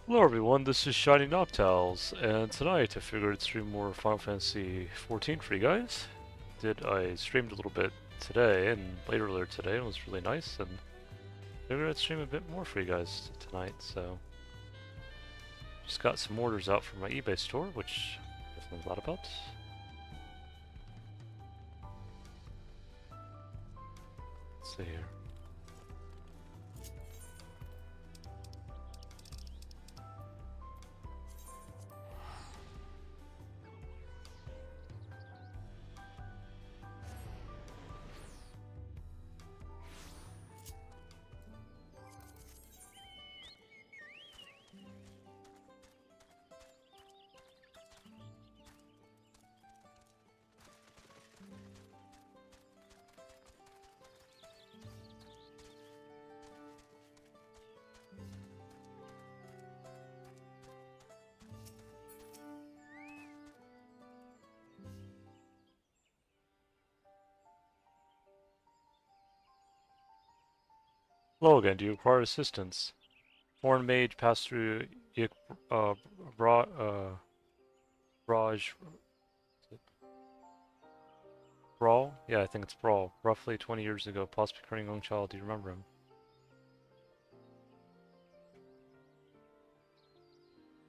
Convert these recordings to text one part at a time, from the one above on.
Hello everyone, this is Shiny Noctowls, and tonight I figured I'd stream more Final Fantasy XIV for you guys. I streamed a little bit today and later today, and it was really nice, and figured I'd stream a bit more for you guys tonight, so... Just got some orders out from my eBay store, which I definitely thought about. Let's see here. Hello again, do you require assistance? Foreign mage passed through uh, Bra, Raj, Brawl? Yeah, I think it's Brawl. Roughly 20 years ago, possibly carrying a young child. Do you remember him?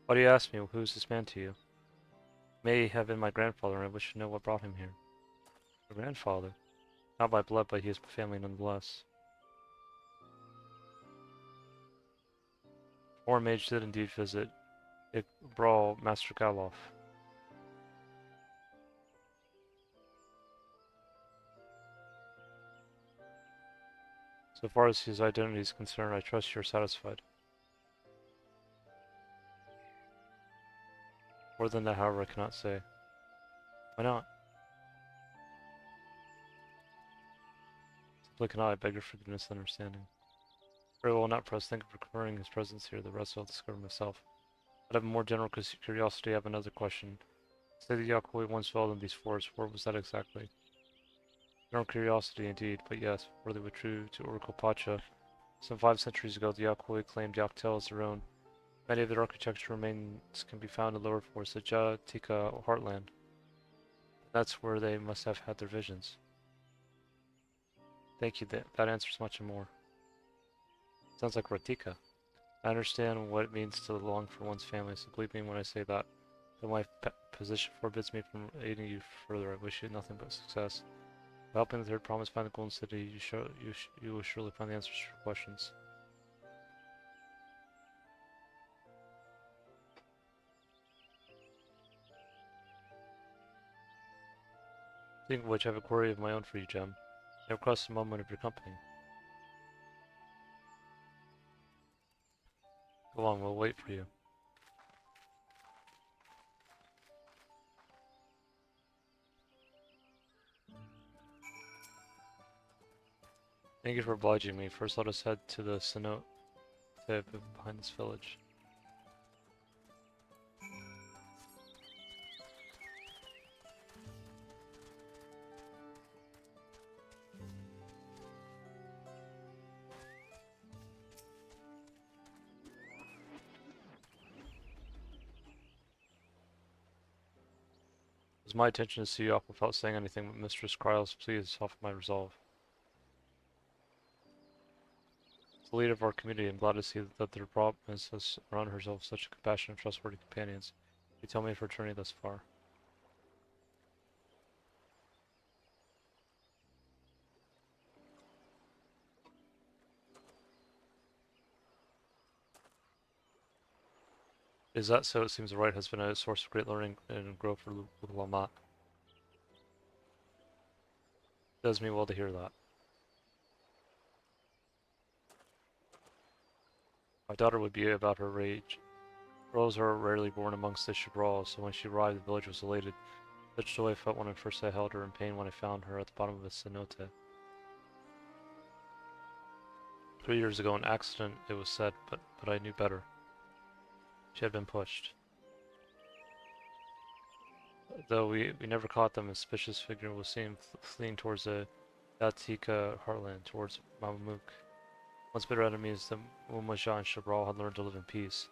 Why do you ask me? Who's this man to you? May have been my grandfather, and I wish to know what brought him here. Your grandfather? Not by blood, but he is my family nonetheless. Foreign mage did indeed visit Brawl Master Kaloff. So far as his identity is concerned, I trust you're satisfied. More than that, however, I cannot say. Why not? Simply cannot. I beg your forgiveness and understanding. Very well, not pressed. Thank you for confirming his presence here. The rest I'll discover myself. Out of more general curiosity, I have another question. Say the Yakui once dwelled in these forests. Where was that exactly? General curiosity indeed, but yes, were they were true to Oracle Pacha. Some 5 centuries ago, the Yakui claimed Yaktel as their own. Many of their architectural remains can be found in lower forests, the Jatika heartland. That's where they must have had their visions. Thank you, that answers much and more. Sounds like Ratika. I understand what it means to long for one's family, so believe me when I say that. Though my position forbids me from aiding you further, I wish you nothing but success. By helping the third promise find the Golden City, you will surely find the answers to your questions. Speaking of which, I have a query of my own for you, Gem. I request a moment of your company. Go on, we'll wait for you. Thank you for obliging me. First, let us head to the cenote behind this village. It was my intention to see you off without saying anything, but Mistress Kryles, please soften my resolve. As the leader of our community, I'm glad to see that their province has surrounded herself with such compassionate and trustworthy companions. You tell me of her journey thus far. Is that so? It seems the rite has been a source of great learning and growth for Lamat. It does me well to hear that. My daughter would be about her age. Girls are rarely born amongst the Shabral, so when she arrived, the village was elated. Such joy I felt when I first I held her, and pain when I found her at the bottom of a cenote. 3 years ago, an accident, it was said, but I knew better. She had been pushed. Though we never caught them, a suspicious figure was seen fleeing towards the Yatika heartland, towards Mamamuk. Once bitter enemies, the Umaja and Shabral had learned to live in peace.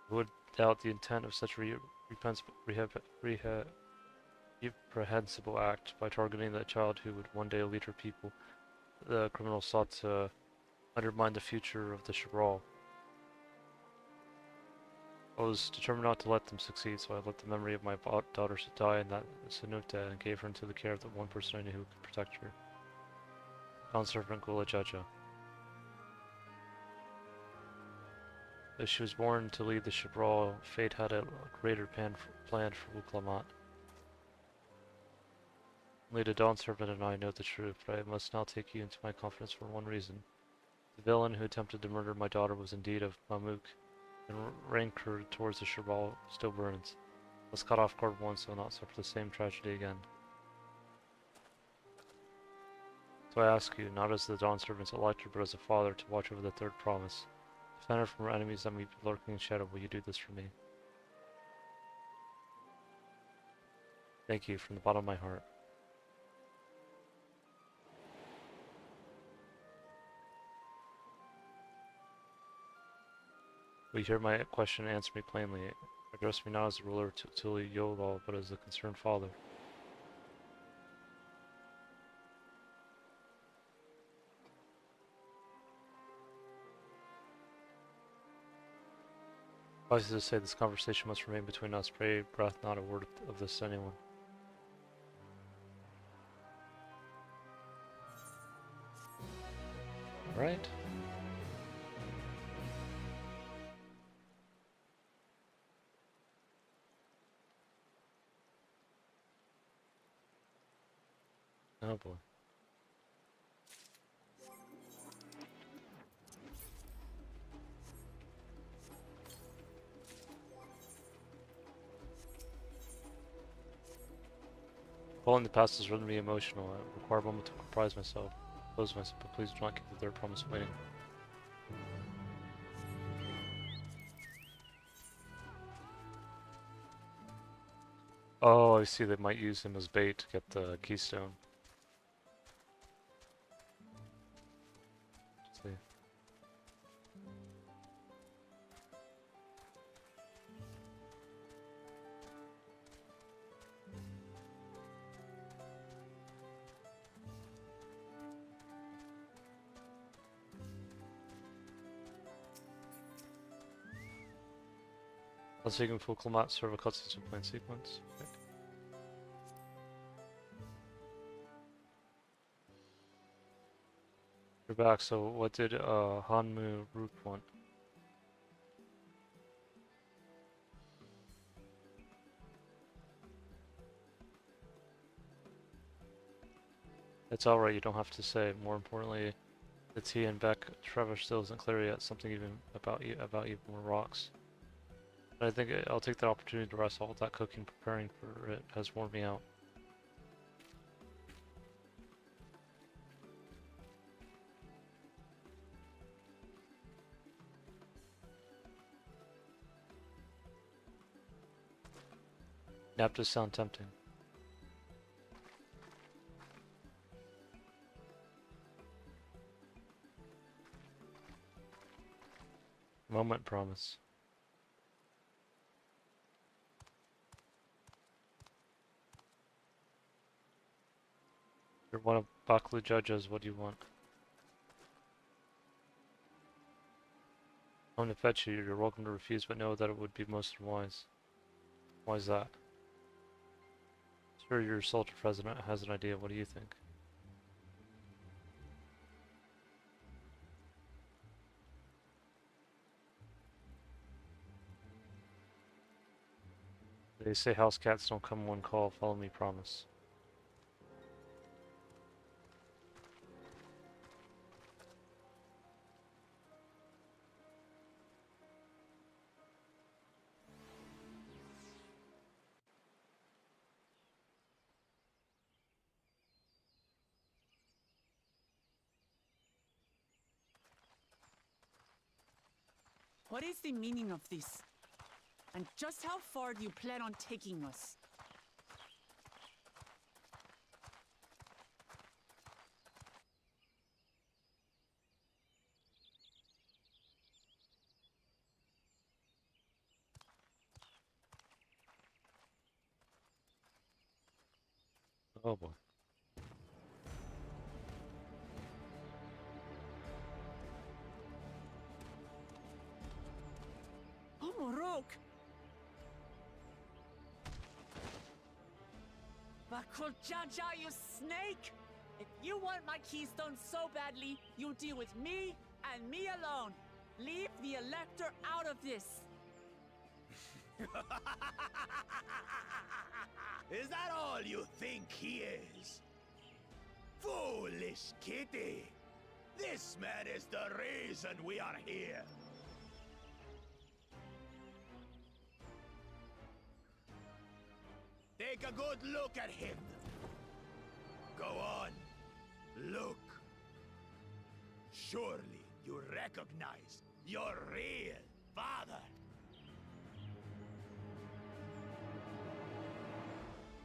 Who would doubt the intent of such a reprehensible act by targeting the child who would one day lead her people? The criminal sought to undermine the future of the Shabral. I was determined not to let them succeed, so I let the memory of my daughters die in that Sanukta and gave her into the care of the one person I knew who could protect her. Dawn Servant Gula Jaja. As she was born to lead the Shabral, fate had a greater plan for Uklamat. Only the Dawn Servant and I know the truth, but I must now take you into my confidence for one reason. The villain who attempted to murder my daughter was indeed of Mamuk, and rancor towards the Shabral still burns. Let's cut off guard once so not suffer the same tragedy again. So I ask you, not as the Dawn Servant's elector, but as a father, to watch over the third promise. Defend her from her enemies that may be lurking in shadow. Will you do this for me? Thank you from the bottom of my heart. Will you hear my question and answer me plainly? Address me not as the ruler of Tuli Yolal, but as a concerned father. Wise to say this conversation must remain between us. Pray, breath not a word of this to anyone. Alright. Oh boy. Following the past has rendered me emotional. I require a moment to comprise myself. Close myself, but please do not keep the third promise waiting. Oh, I see. They might use him as bait to get the keystone. Let's see. Let's take him full Klamat, serve a cutscene in plain sequence. Okay. You're back, so what did Hanmu Rook want? It's alright, you don't have to say. More importantly, the T and Beck Trevor still isn't clear yet. Something even about even more rocks. But I think I'll take that opportunity to rest. All that cooking preparing for it has worn me out. Nap does sound tempting. Moment promise. You're one of Baklu judges, what do you want? I'm to fetch you, you're welcome to refuse, but know that it would be most unwise. Why is that? Sure, your soldier president has an idea, what do you think? They say house cats don't come one call, follow me, promise. What is the meaning of this? And just how far do you plan on taking us? Oh boy. Oh, Morok! Bakuljaja, you snake! If you want my keystone so badly, you deal with me and me alone. Leave the Elector out of this. Is that all you think he is? Foolish kitty! This man is the reason we are here. Take a good look at him. Go on. Look. Surely you recognize your real father.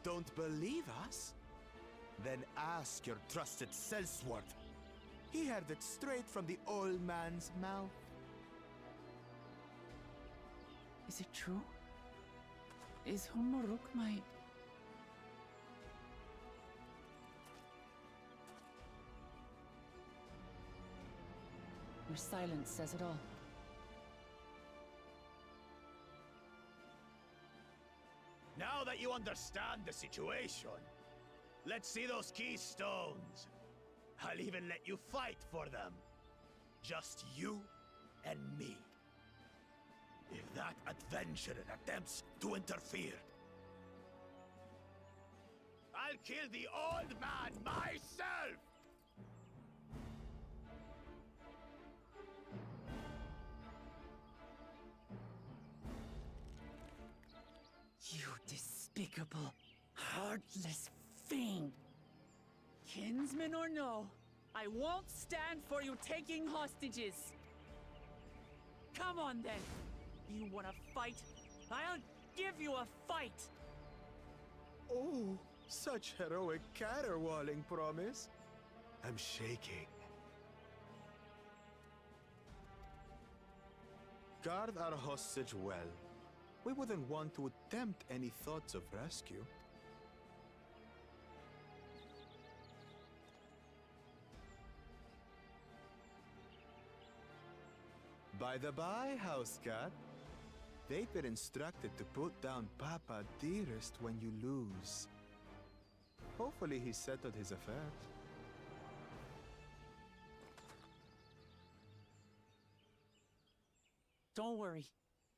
Don't believe us? Then ask your trusted Sellsworth. He heard it straight from the old man's mouth. Is it true? Is Humoruk my... Your silence says it all. Now that you understand the situation, let's see those keystones. I'll even let you fight for them. Just you and me. If that adventurer attempts to interfere, I'll kill the old man myself! You despicable, heartless fiend! Kinsman or no, I won't stand for you taking hostages! Come on then! You wanna fight? I'll give you a fight! Oh, such heroic caterwauling promise. I'm shaking. Guard our hostage well. We wouldn't want to attempt any thoughts of rescue. By the by, house cat, they've been instructed to put down Papa Dearest when you lose. Hopefully he settled his affairs. Don't worry.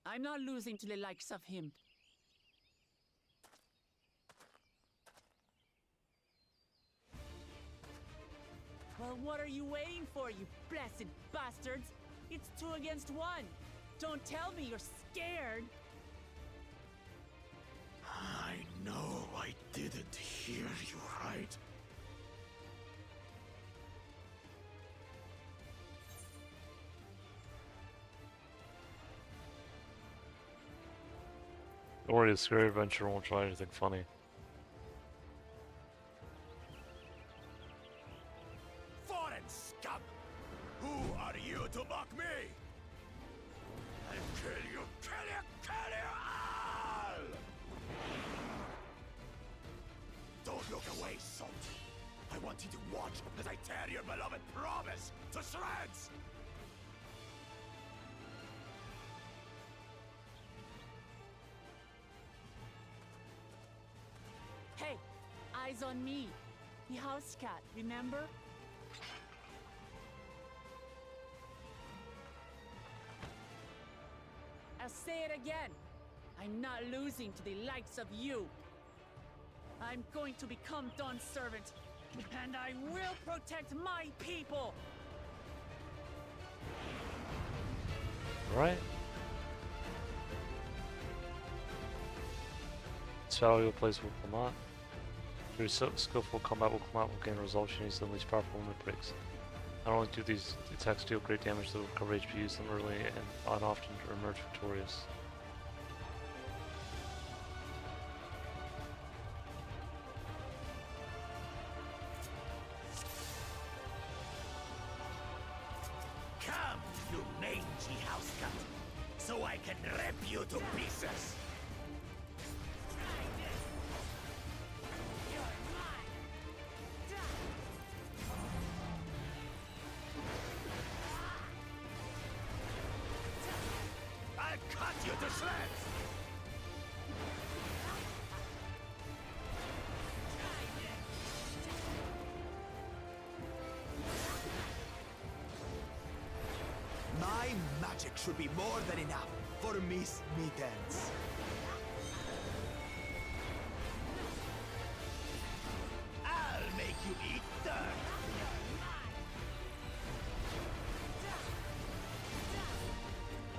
I'm not losing to the likes of him. Well, what are you waiting for, you blessed bastards? It's 2 against 1. Don't tell me you're scared. I know I didn't hear you right. Don't worry, the scary adventure won't try anything funny. Foreign scum! Who are you to mock me? I'll kill you, kill you all! Don't look away, son. I want you to watch as I tear your beloved promise to shreds! Hey, eyes on me. The house cat, remember? I'll say it again. I'm not losing to the likes of you. I'm going to become Dawn's servant, and I will protect my people! Right? This valuable plays will come out. Through skillful combat will come out will gain results and use the least powerful limit breaks. Not only do these attacks deal great damage, they will recover HP, use them early and often to emerge victorious. Come, you mangy house cat, so I can rip you to pieces! you to shreds! My magic should be more than enough for Miss Mittens. I'll make you eat dirt.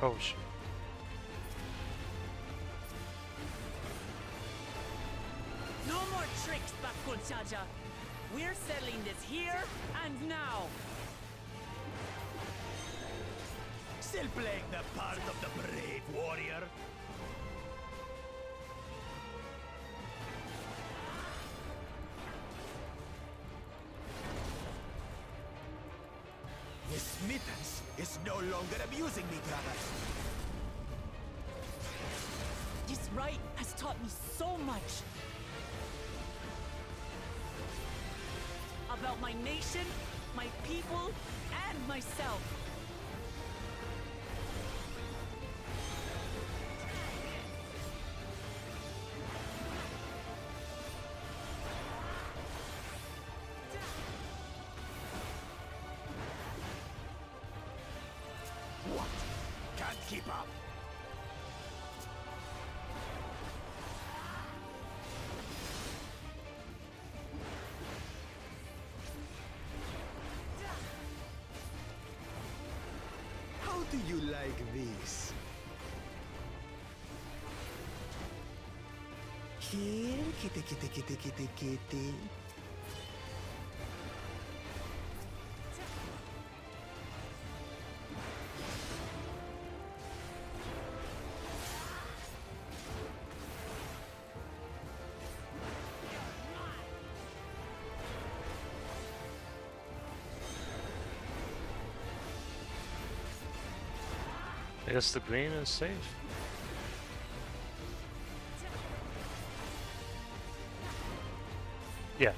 Oh shit. No more tricks, Bakulchaja. We're settling this here and now. Still playing the part of the brave warrior? Miss Mittens is no longer abusing me, brothers. This rite has taught me so much. About my nation, my people, and myself. What? Can't keep up. How do you like this? Here, kitty, kitty, kitty, kitty, kitty. I guess the green is safe. Yeah.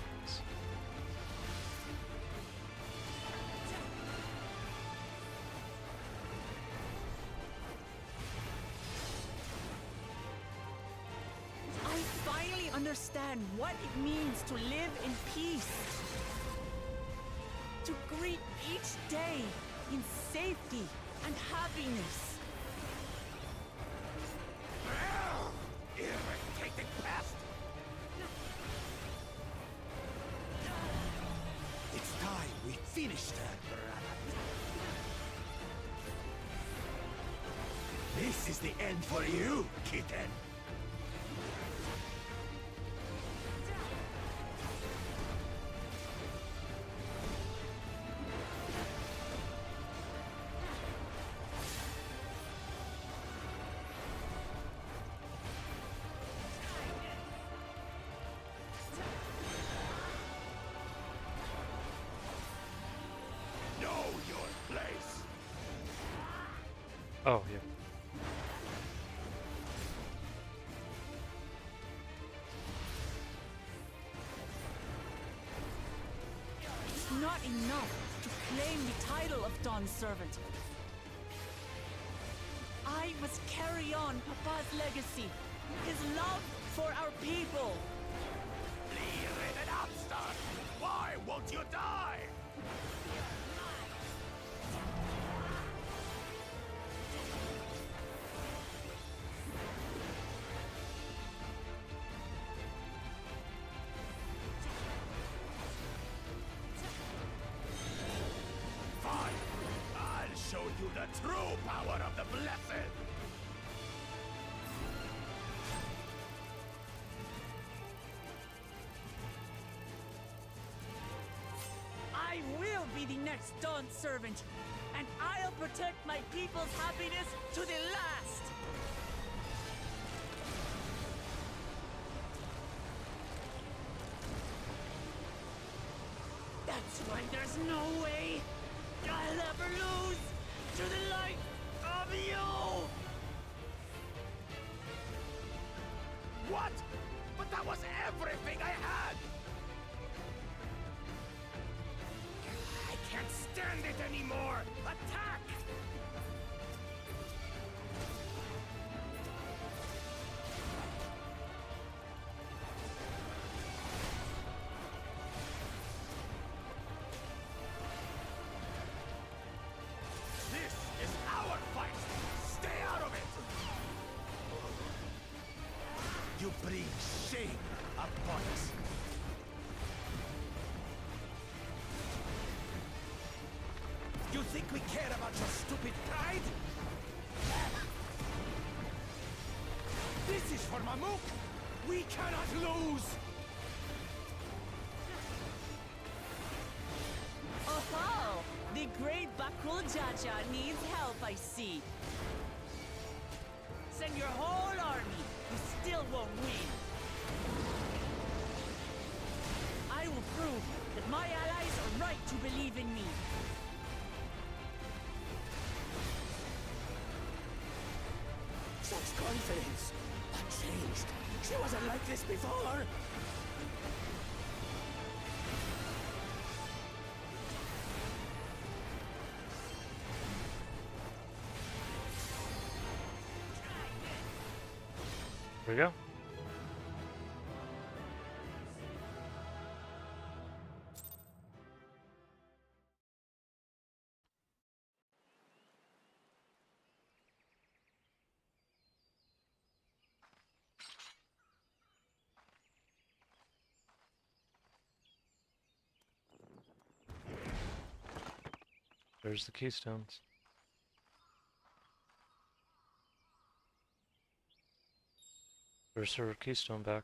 I finally understand what it means to live in peace. To greet each day in safety and happiness. Irritating pest! It's time we finish that, brother. This is the end for you, kitten. Know your place. Oh, yeah. It's not enough to claim the title of Dawn's servant. I must carry on Papa's legacy, his love for our people. Bleed-ridden upstart! Why won't you die? Fine. I'll show you the true power of the blessed. I will be the next Dawn servant, and I'll protect my people's happiness to the last. That's why there's no way I'll ever lose to the light of you! What? But that was everything I had! I can't stand it anymore! Attack! bring shame upon us. You think we care about your stupid pride? This is for Mamuk! We cannot lose! Oh, the great Bakul Jaja needs help, I see. Send your whole army. You still won't win. I will prove that my allies are right to believe in me. Such confidence! What changed? She wasn't like this before! There we go. There's the keystones. There's her keystone back.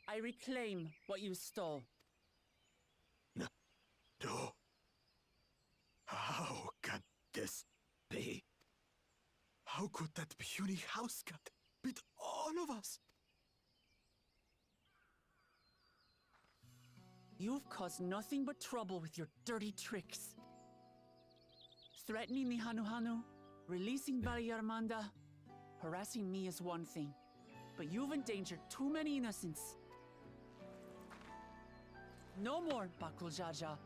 I reclaim what you stole. No. How can this be? How could that puny house cat beat all of us? You've caused nothing but trouble with your dirty tricks. Threatening the Hanuhanu, releasing Yarmanda, harassing me is one thing, but you've endangered too many innocents. No more, Bakul Jaja.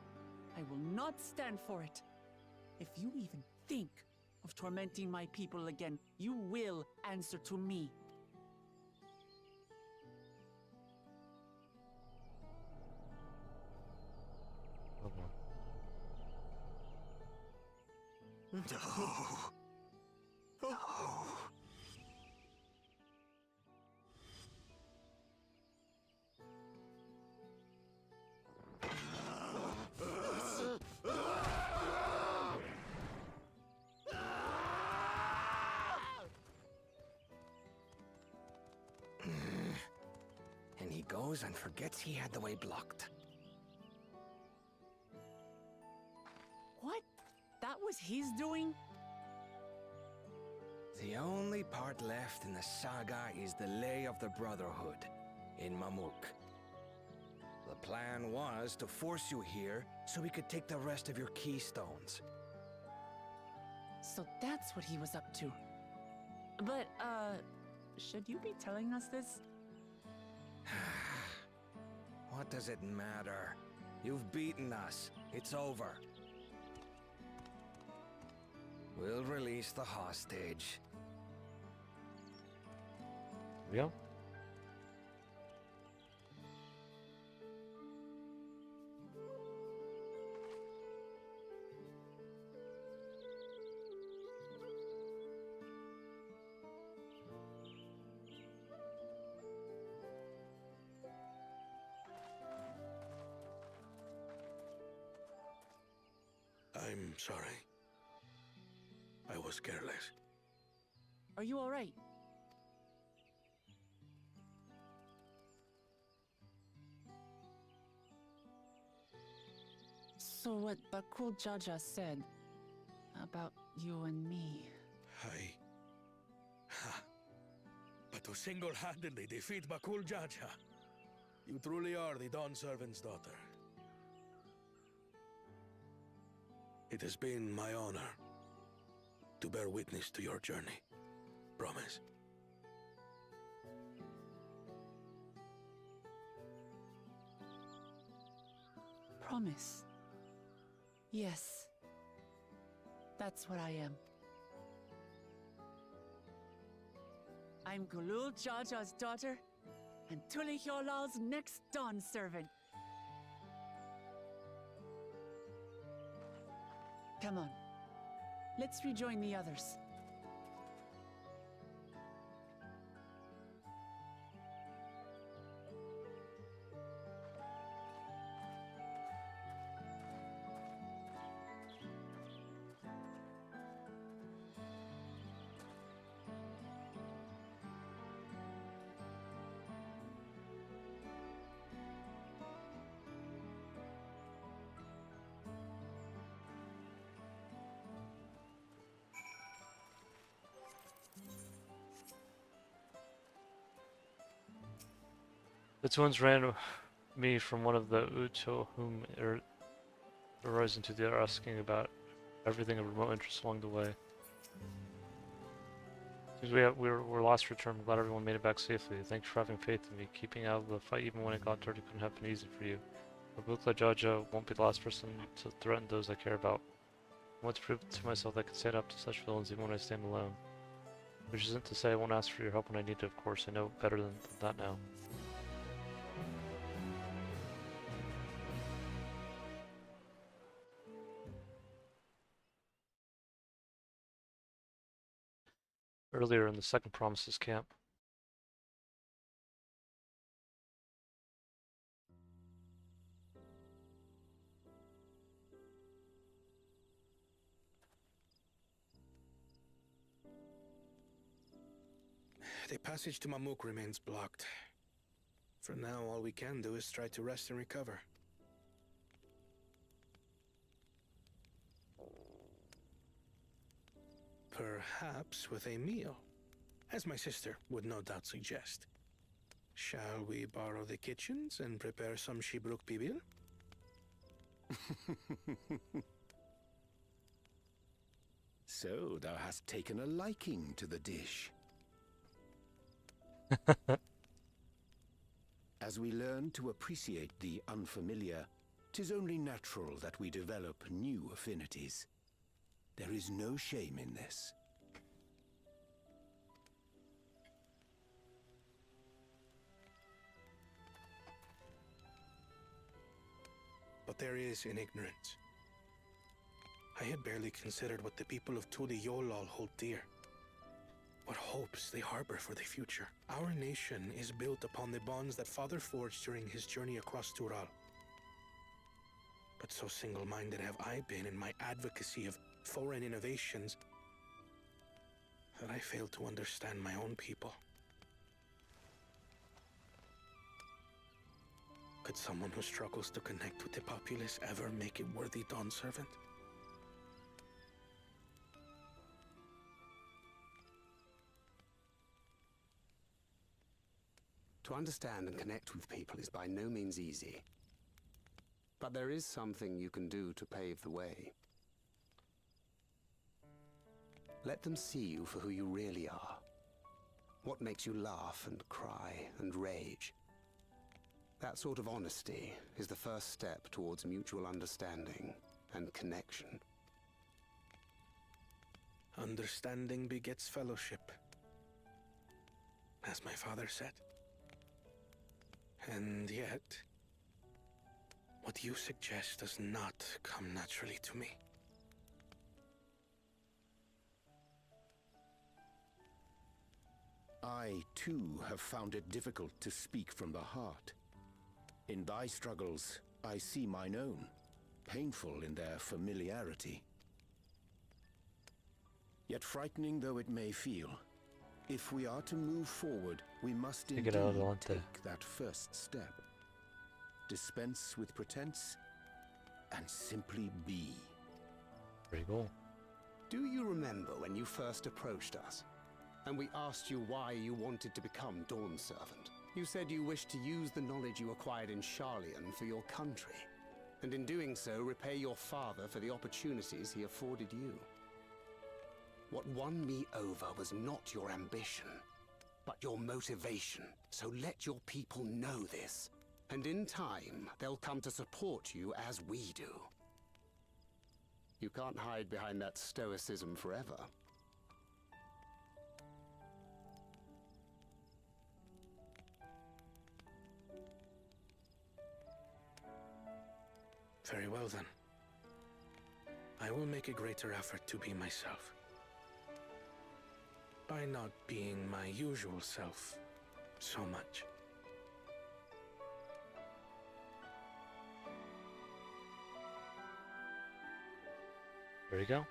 I will not stand for it. If you even think of tormenting my people again, you will answer to me. Hold on. No. No. And he goes and forgets he had the way blocked. What? That was his doing? The only part left in the saga is the Lay of the Brotherhood in Mamuk. The plan was to force you here so we could take the rest of your keystones. So that's what he was up to. But, should you be telling us this? What does it matter? You've beaten us. It's over. We'll release the hostage. There we go. I'm sorry. I was careless. Are you alright? So what Bakul Jaja said about you and me... But to single-handedly defeat Bakul Jaja, you truly are the Dawn Servant's daughter. It has been my honor to bear witness to your journey. Promise. Promise. Yes. That's what I am. I'm Gulul Jaja's daughter, and Tulihyolal's next Dawn servant. Come on. Let's rejoin the others. The twins ran me from one of the Uto whom arose into the other, asking about everything of remote interest along the way. Since we're last returned, I'm glad everyone made it back safely. Thanks for having faith in me, keeping out of the fight even when it got dirty couldn't have been easy for you. Rabukla Jaja won't be the last person to threaten those I care about. I want to prove to myself that I can stand up to such villains even when I stand alone. Which isn't to say I won't ask for your help when I need it, of course. I know better than that now. Earlier in the second Promises camp. The passage to Mamuk remains blocked. For now, all we can do is try to rest and recover. Perhaps with a meal, as my sister would no doubt suggest. Shall we borrow the kitchens and prepare some Shibruk Bibil? So, thou hast taken a liking to the dish. As we learn to appreciate the unfamiliar, 'tis only natural that we develop new affinities. There is no shame in this. But there is in ignorance. I had barely considered what the people of Tuliyolal hold dear. What hopes they harbor for the future. Our nation is built upon the bonds that Father forged during his journey across Tural. But so single-minded have I been in my advocacy of foreign innovations that I fail to understand my own people. Could someone who struggles to connect with the populace ever make a worthy Dawn servant? To understand and connect with people is by no means easy. But there is something you can do to pave the way. Let them see you for who you really are. What makes you laugh and cry and rage. That sort of honesty is the first step towards mutual understanding and connection. Understanding begets fellowship, as my father said. And yet, what you suggest does not come naturally to me. I, too, have found it difficult to speak from the heart. In thy struggles, I see mine own, painful in their familiarity. Yet frightening though it may feel, if we are to move forward, we must indeed take that first step. Dispense with pretense, and simply be. Pretty cool. Do you remember when you first approached us, and we asked you why you wanted to become Dawn Servant? You said you wished to use the knowledge you acquired in Sharlayan for your country, and in doing so repay your father for the opportunities he afforded you. What won me over was not your ambition, but your motivation. So let your people know this, and in time, they'll come to support you as we do. You can't hide behind that stoicism forever. Very well then. I will make a greater effort to be myself. By not being my usual self so much. There you go.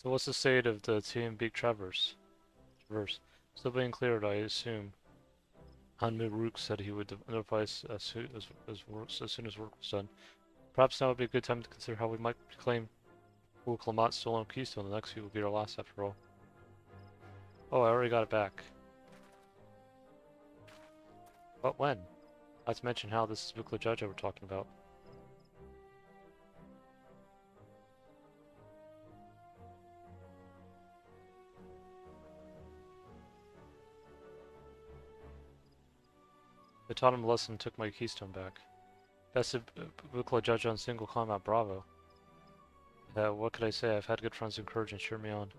So what's the state of the team Big Traverse? Still being cleared, I assume. Hanmu Rook said he would notify us as soon as work was done. Perhaps now would be a good time to consider how we might reclaim Clamat's stolen keystone. The next few will be our last after all. Oh, I already got it back. But when? Not to mention how this is Bukla Jaja we're talking about. I taught him a lesson and took my keystone back. Bested Bukla Jaja on single combat, bravo. What could I say? I've had good friends who encourage and cheer me on.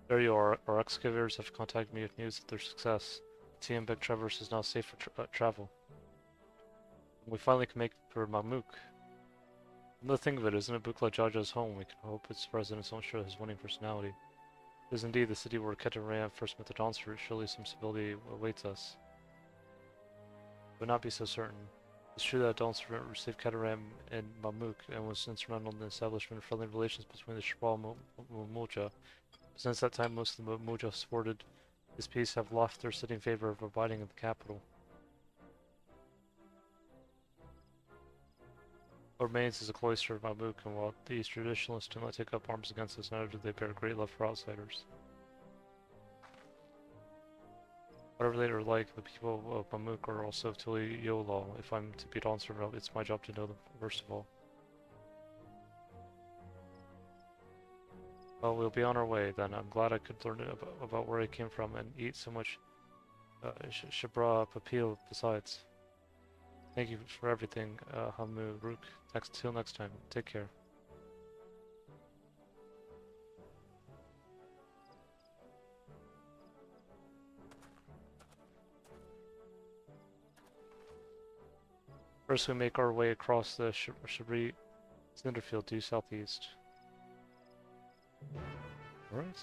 There you are. Our excavators have contacted me with news of their success. TM Big Traverse is now safe for travel. We finally can make it for Mamuk. Another thing of it, isn't it Bukla Jaja's home? We can hope its residents won't show his winning personality. It is indeed the city where Ketaram first met the Dawntrail. Surely some stability awaits us. But not be so certain. It's true that Dawntrail received Ketaram and Mamuk and was instrumental in the establishment of friendly relations between the Shabal and Mulja. Since that time, most of the Mulja supported this peace have left their city in favor of abiding in the capital. What remains is a cloister of Mamuk, and while these traditionalists do not take up arms against us, neither do they bear great love for outsiders. Whatever they are like, the people of Mamuk are also Tuli Yolal. If I'm to be Dawntrail, it's my job to know them first of all. Well, we'll be on our way then. I'm glad I could learn about where I came from and eat so much Shabra Papil besides. Thank you for everything, Hamu Rook. Till next time. Take care. First, we make our way across the Shabri Cinderfield due southeast. Alright.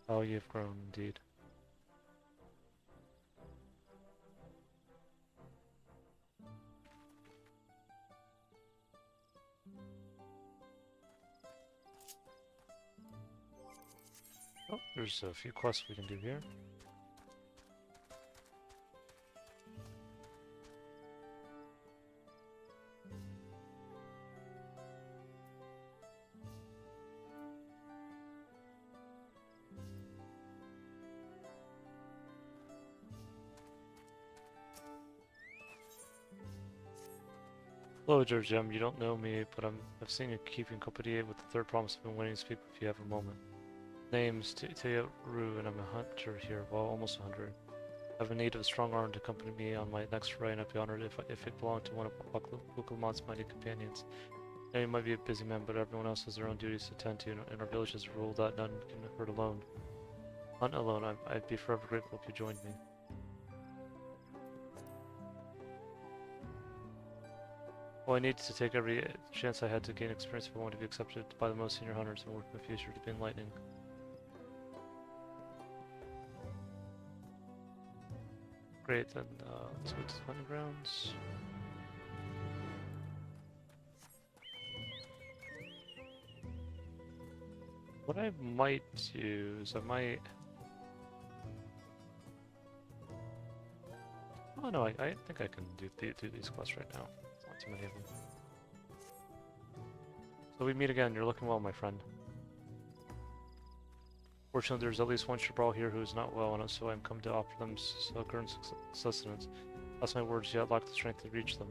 Oh, you've grown indeed. Oh, there's a few quests we can do here. Hello, Georgium. You don't know me, but I've seen you keeping company with the third promise. I've been waiting to speak if you have a moment. Name's Teya Ru, and I'm a hunter here. Well, almost 100. I have a need of a strong arm to accompany me on my next raid, and I'd be honored if it belonged to one of Bukulmat's mighty companions. Now, you might be a busy man, but everyone else has their own duties to attend to, and our village has a rule that none can hurt alone. Hunt alone. I'd be forever grateful if you joined me. Well, I need to take every chance I had to gain experience if I want to be accepted by the most senior hunters and work in the future to be enlightening. Great, then let's go to the hunting grounds. What I might do is I might... Oh no, I think I can do these quests right now. Not too many of them. So we meet again. You're looking well, my friend. Fortunately, there's at least one Shabral here who is not well, and so I'm come to offer them succor and sustenance. Lost my words, yet lack the strength to reach them.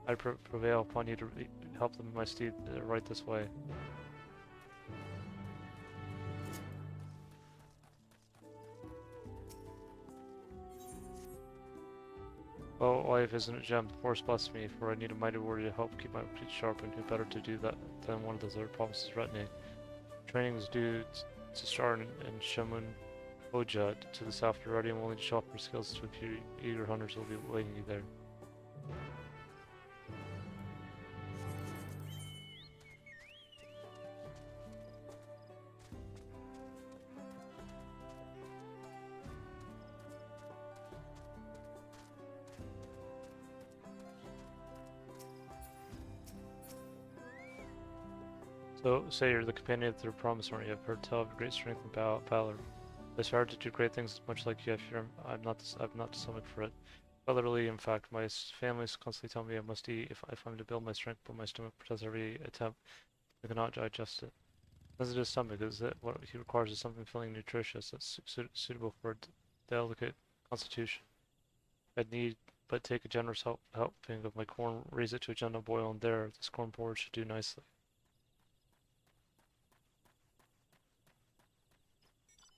I prevail upon you to help them, my steed, right this way. Well, life isn't a gem. The force bless me, for I need a mighty warrior to help keep my feet sharp, and who better to do that than one of those other provinces threatening. Training is due to start in Shamun Hoja to the south. You're ready and willing to show off your skills to a few eager hunters will be waiting you there. So, say you're the companion of their promise, aren't you? I've heard tell of great strength and valor. I aspire to do great things much like you. I fear I'm not the stomach for it. But literally, in fact, my family's constantly telling me I must eat if I'm to build my strength, but my stomach protests every attempt. I cannot digest it. As it is stomach, is it what he requires is something filling nutritious that's suitable for a delicate constitution. I'd need but take a generous helping of my corn, raise it to a gentle boil, and there, this corn porridge should do nicely.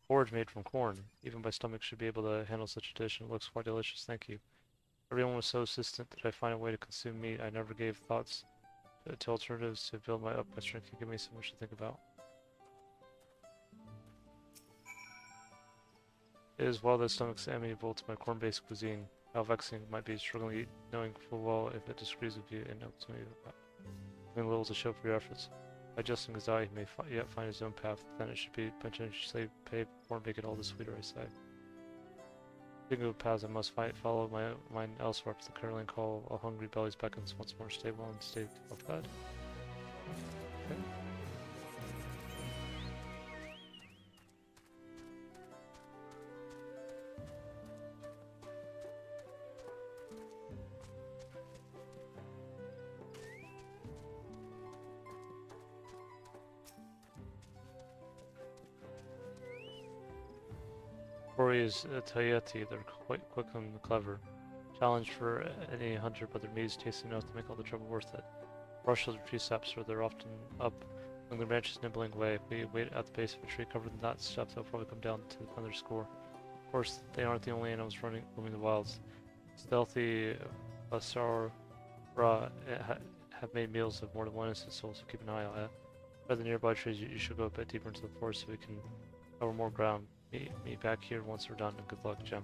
Porridge made from corn. Even my stomach should be able to handle such a dish, and it looks quite delicious, thank you. Everyone was so insistent that I find a way to consume meat. I never gave thoughts to alternatives to build up my strength. You give me so much to think about. It is well that stomach's amiable to my corn-based cuisine. How vexing it might be struggling, knowing full well if it disagrees with you and helps me about having little to show for your efforts. Digesting his eye, he may yet find his own path. Then it should be potentially paid for, make it all the sweeter, I say. Thinking of paths, I must follow my mind elsewhere. Up to the curdling call, a hungry belly's beckons once more. Stay well and stay fed. Okay. Tori is Tayeti, they're quite quick and clever. Challenge for any hunter, but their meat is tasty enough to make all the trouble worth it. Brush those tree steps, where they're often up among the branches nibbling away. If we wait at the base of a tree covered in that steps, they'll probably come down to another score. Of course, they aren't the only animals roaming the wilds. Stealthy Basar have made meals of more than one innocent soul, so keep an eye on it. By the nearby trees, you should go a bit deeper into the forest so we can cover more ground. Meet back here once we're done, and good luck, Gem.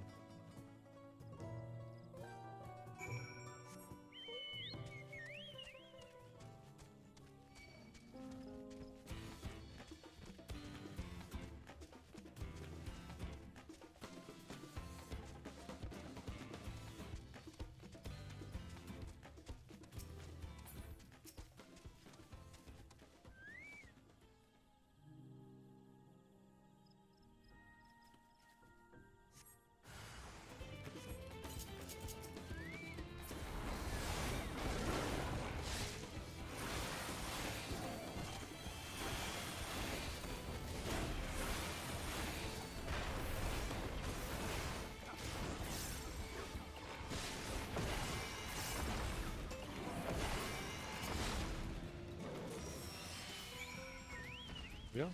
Yeah.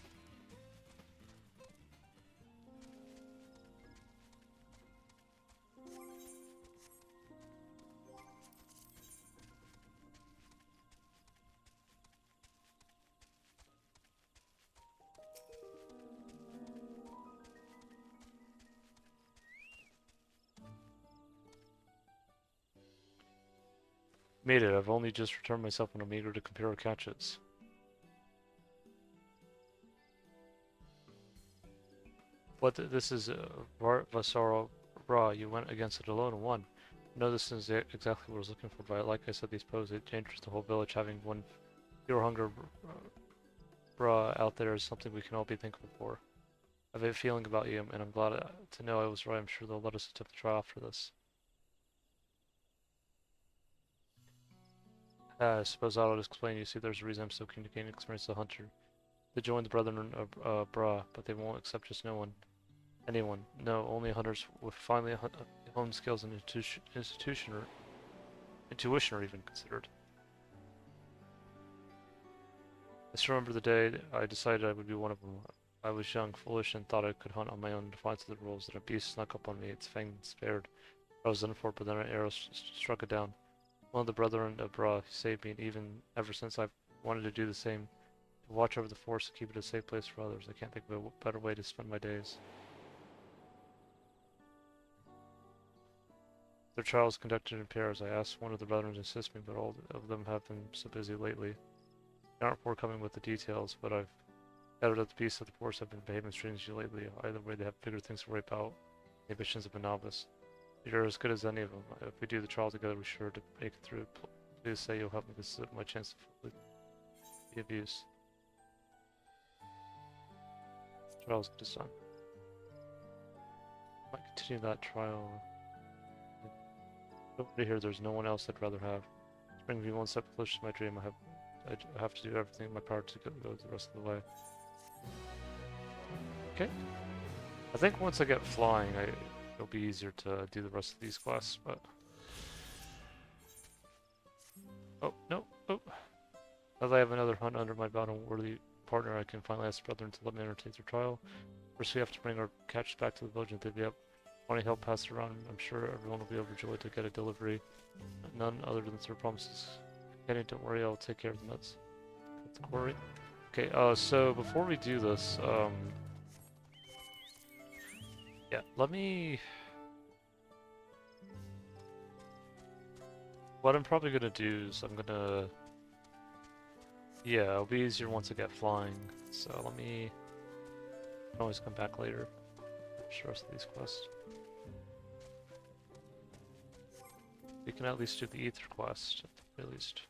Made it. I've only just returned myself and I'm eager to compare our catches. But this is Vasara Ra. You went against it alone and won. No, this is exactly what I was looking for, but like I said, these pose it dangerous the whole village. Having one pure hunger bra out there is something we can all be thankful for. I have a feeling about you, and I'm glad to know I was right. I'm sure they'll let us attempt the trial after this. I suppose I'll explain. You see, there's a reason I'm so keen to gain experience as a hunter. They joined the Brethren of Bra, but they won't accept just anyone. No, only hunters with finely home skills and intuition are even considered. I still remember the day I decided I would be one of them. I was young, foolish, and thought I could hunt on my own in defiance of the rules. Then a beast snuck up on me, its fangs bared. I was done for, but then an arrow struck it down. One of the brethren of Bra saved me, and even ever since I've wanted to do the same. To watch over the forest and keep it a safe place for others. I can't think of a better way to spend my days. Their trials conducted in pairs. I asked one of the brethren to assist me, but all of them have been so busy lately. They aren't forthcoming with the details, but I've gathered that the beasts of the forest have been behaving strangely lately. Either way, they have bigger things to worry about. The ambitions of a novice. You're as good as any of them. If we do the trial together, we're sure to make it through. Please say you'll help me. This is my chance to fully be of use. Trial's good as done. Might continue that trial. Over here, there's no one else I'd rather have. To bring me one step closer to my dream, I have to do everything in my power to go the rest of the way. Okay. I think once I get flying, it'll be easier to do the rest of these quests, but... Oh, no, oh. Now that I have another hunt under my belt and worthy partner, I can finally ask the brethren to let me undertake their trial. First, we have to bring our catch back to the village and they'll be up. Wanting help pass it around, I'm sure everyone will be overjoyed to get a delivery. None other than their promises. Kenny, don't worry, I'll take care of the nuts. Got the quarry. Okay, so before we do this, yeah, let me... What I'm probably gonna do is I'm gonna... Yeah, it'll be easier once I get flying, so let me... I can always come back later. Finish the rest of these quests. We can at least do the Ether quest, at the very least.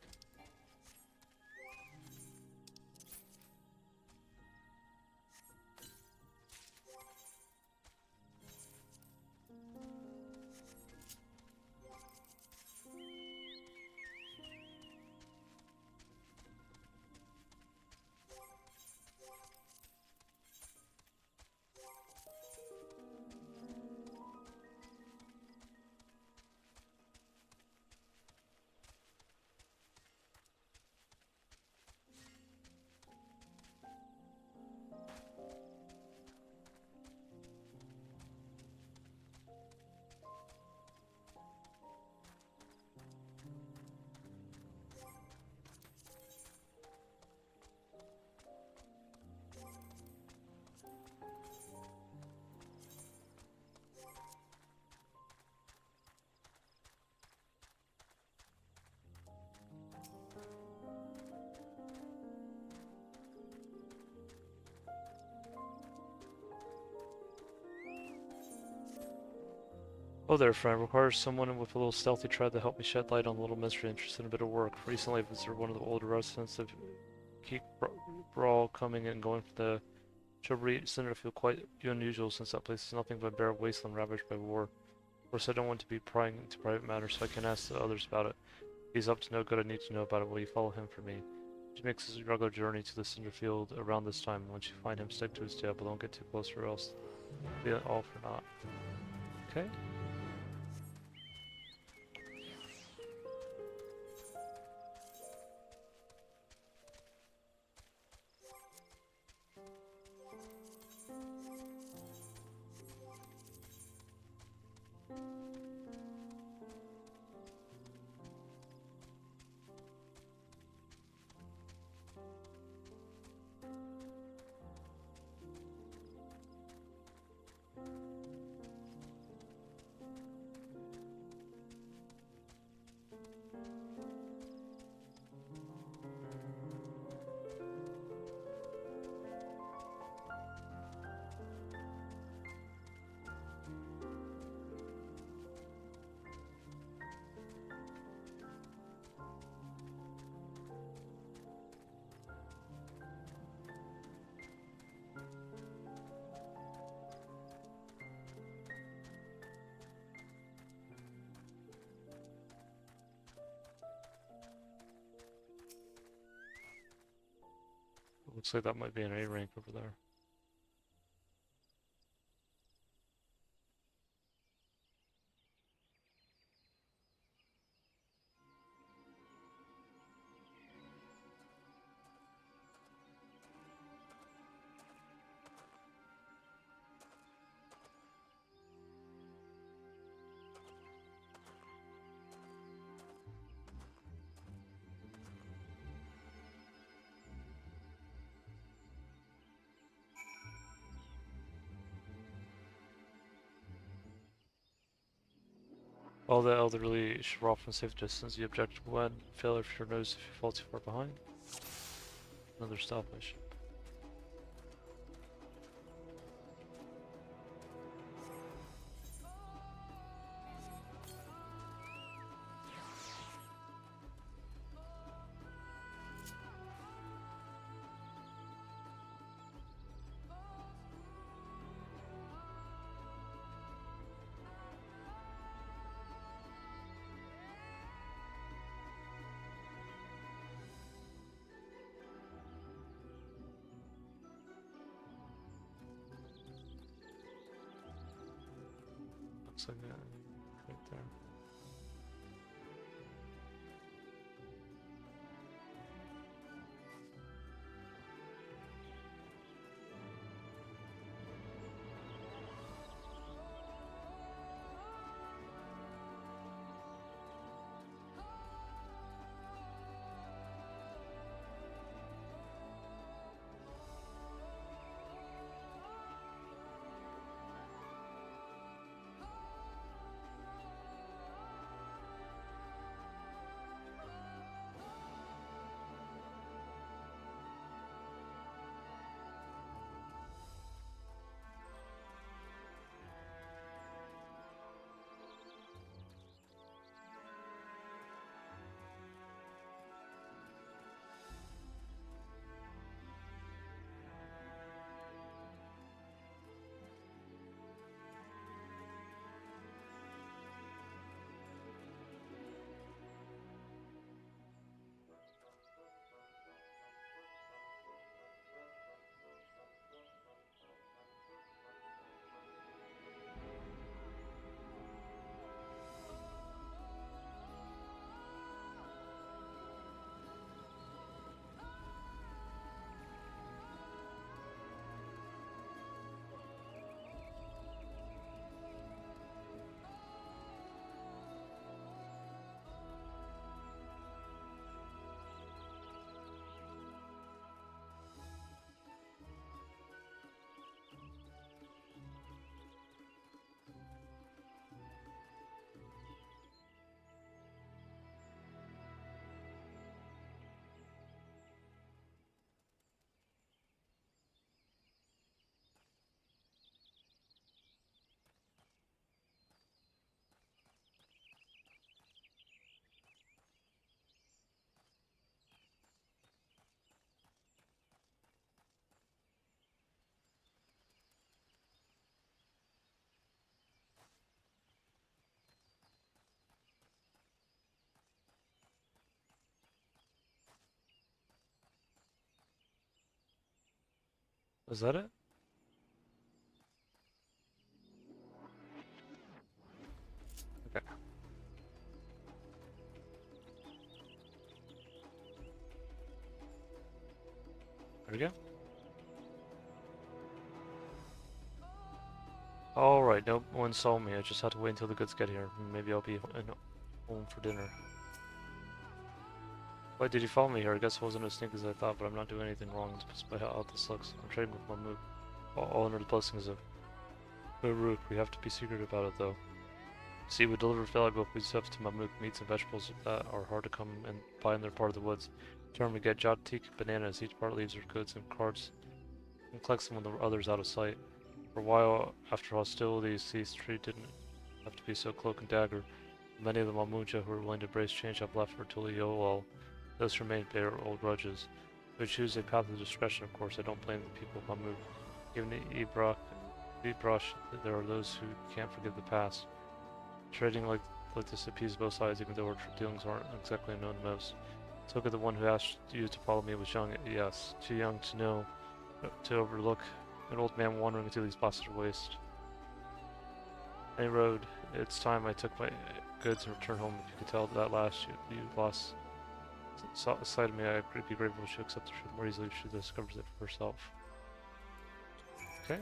Oh there, friend. Requires someone with a little stealthy tread to help me shed light on a little mystery interested in a bit of work. Recently, I visited one of the older residents of Keek Brawl, coming and going from the Chobri Center feel quite unusual since that place is nothing but a bare wasteland ravaged by war. Of course, I don't want to be prying into private matters, so I can ask the others about it. If he's up to no good, I need to know about it. Will you follow him for me? He makes his regular journey to the Cinder Field around this time. Once you find him, stick to his tail, but don't get too close or else it'll be all for naught. Okay. Looks like that might be an A rank over there. All the elderly should roll off from safe distance. The objective when failure if you're noticed if you fall too far behind. Another stealth mission. Looks like that right there. Is that it? Okay. There we go. Alright, no one saw me. I just had to wait until the goods get here. Maybe I'll be home for dinner. Why did you follow me here? I guess I wasn't as sneaky as I thought, but I'm not doing anything wrong despite how this looks. I'm trading with Mamuk. All under the blessings of Uruk. We have to be secret about it though. See, we deliver valuable stuff to Mamuk, meats and vegetables that are hard to come and buy in their part of the woods. In turn, we get Jatik bananas. Each part leaves their goods and carts and collects them when the others out of sight. For a while after hostilities, these three didn't have to be so cloak and dagger. Many of the Mamunja who were willing to embrace change have left for Tuliolal. Those who remain bear old grudges. They choose a path of discretion, of course. I don't blame the people of Mamuk. Even Ibrosh, there are those who can't forgive the past. Trading like this appeases both sides, even though our dealings aren't exactly known to most. Toka, the one who asked you to follow me, was young, yes, too young to know, to overlook an old man wandering into these blasted wastes. Any road, it's time I took my goods and returned home. If you could tell that last you lost sight of me, I'd be grateful she accepts the truth more easily if she discovers it for herself. Okay.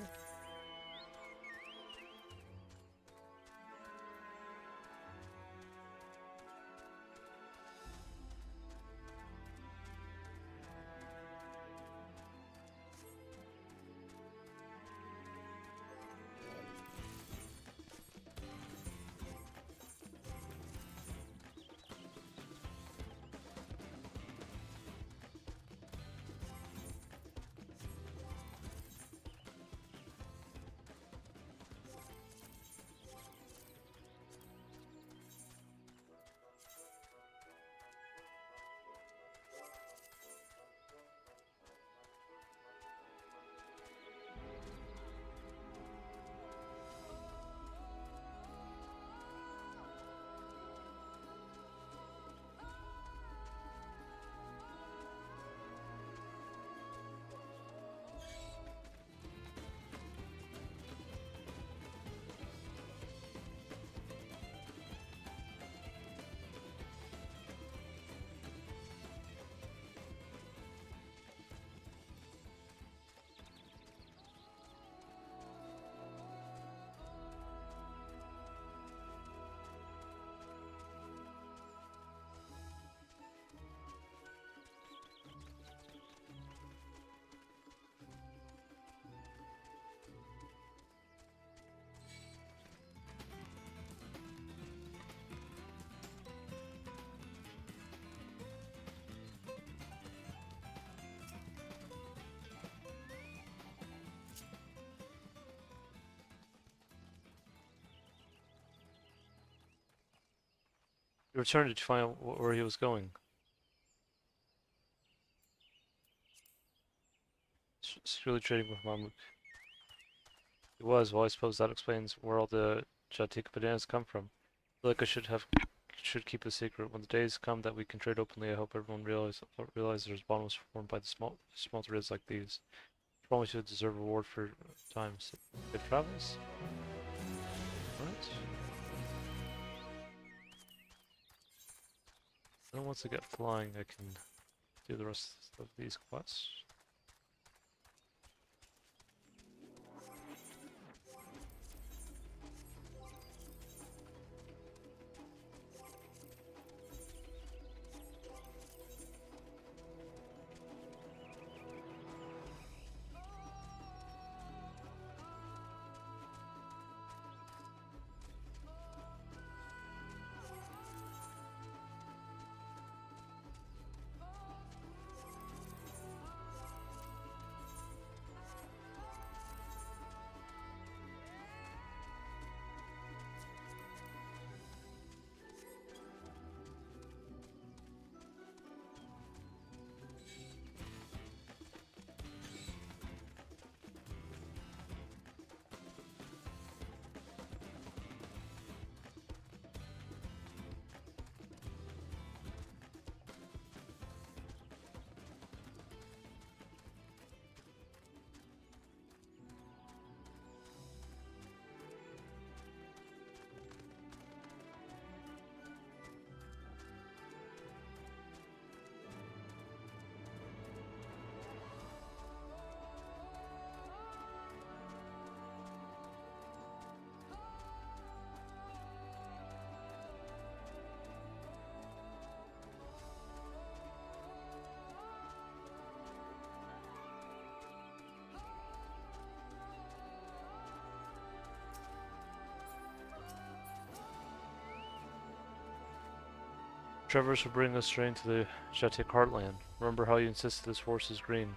returned to find out where he was going. Secretly trading with Mamuk. He was. Well, I suppose that explains where all the Jatika bananas come from. I feel like I should keep a secret. When the days come that we can trade openly, I hope everyone realize there's bottoms formed by the small threads like these. I promise you deserve a reward for time. Good travels. Alright. Then once I get flying, I can do the rest of these quests. Traverse will bring us straight to the Jatik heartland. Remember how you insisted this forest is green.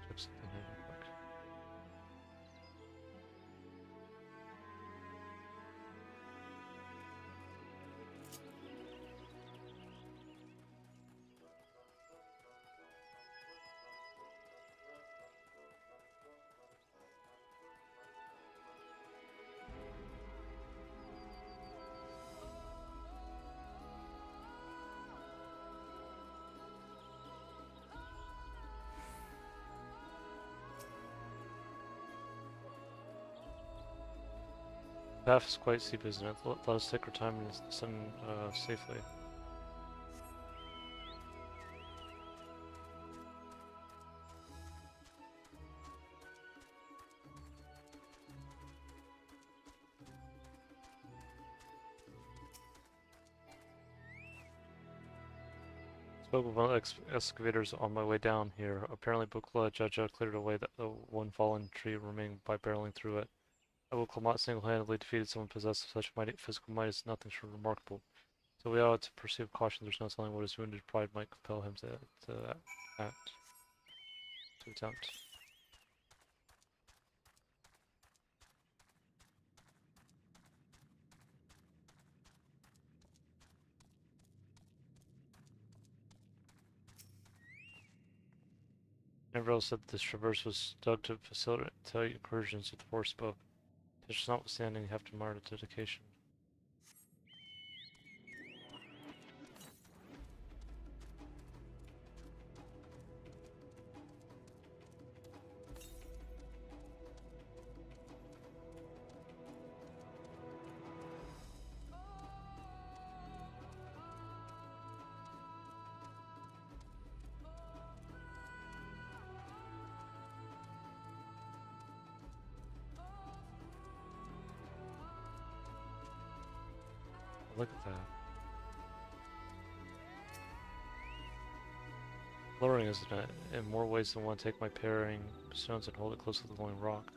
Check something here real quick. The path is quite steep, isn't it? Let us take our time and descend safely. Spoke with one of the excavators on my way down here. Apparently Bukla Jaja cleared away the one fallen tree remaining by barreling through it. Abu Klamat single-handedly defeated someone possessed of such physical might is nothing short of remarkable. So we ought to pursue with caution. There's no telling what his wounded pride might compel him to attempt. Nevertheless said this traverse was dug to facilitate incursions with the forest above. This notwithstanding, you have to admire the dedication. Look at that. Lowering, isn't it? In more ways than one, take my parrying stones and hold it close to the glowing rock.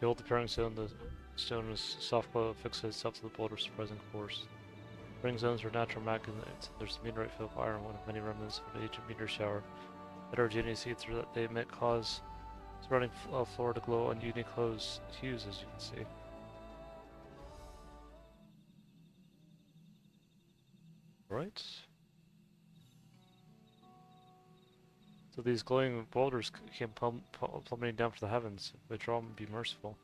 You hold the pairing zone, the stone is soft glow fixes itself to the boulder's surprising force. Ring zones are natural magnets. There's a meteorite field of iron, one of many remnants of an ancient meteor shower. Heterogeneous ether that they emit cause surrounding floor to glow on unique hues, as you can see. Right. So these glowing boulders came plummeting down from the heavens. If they draw them, be merciful.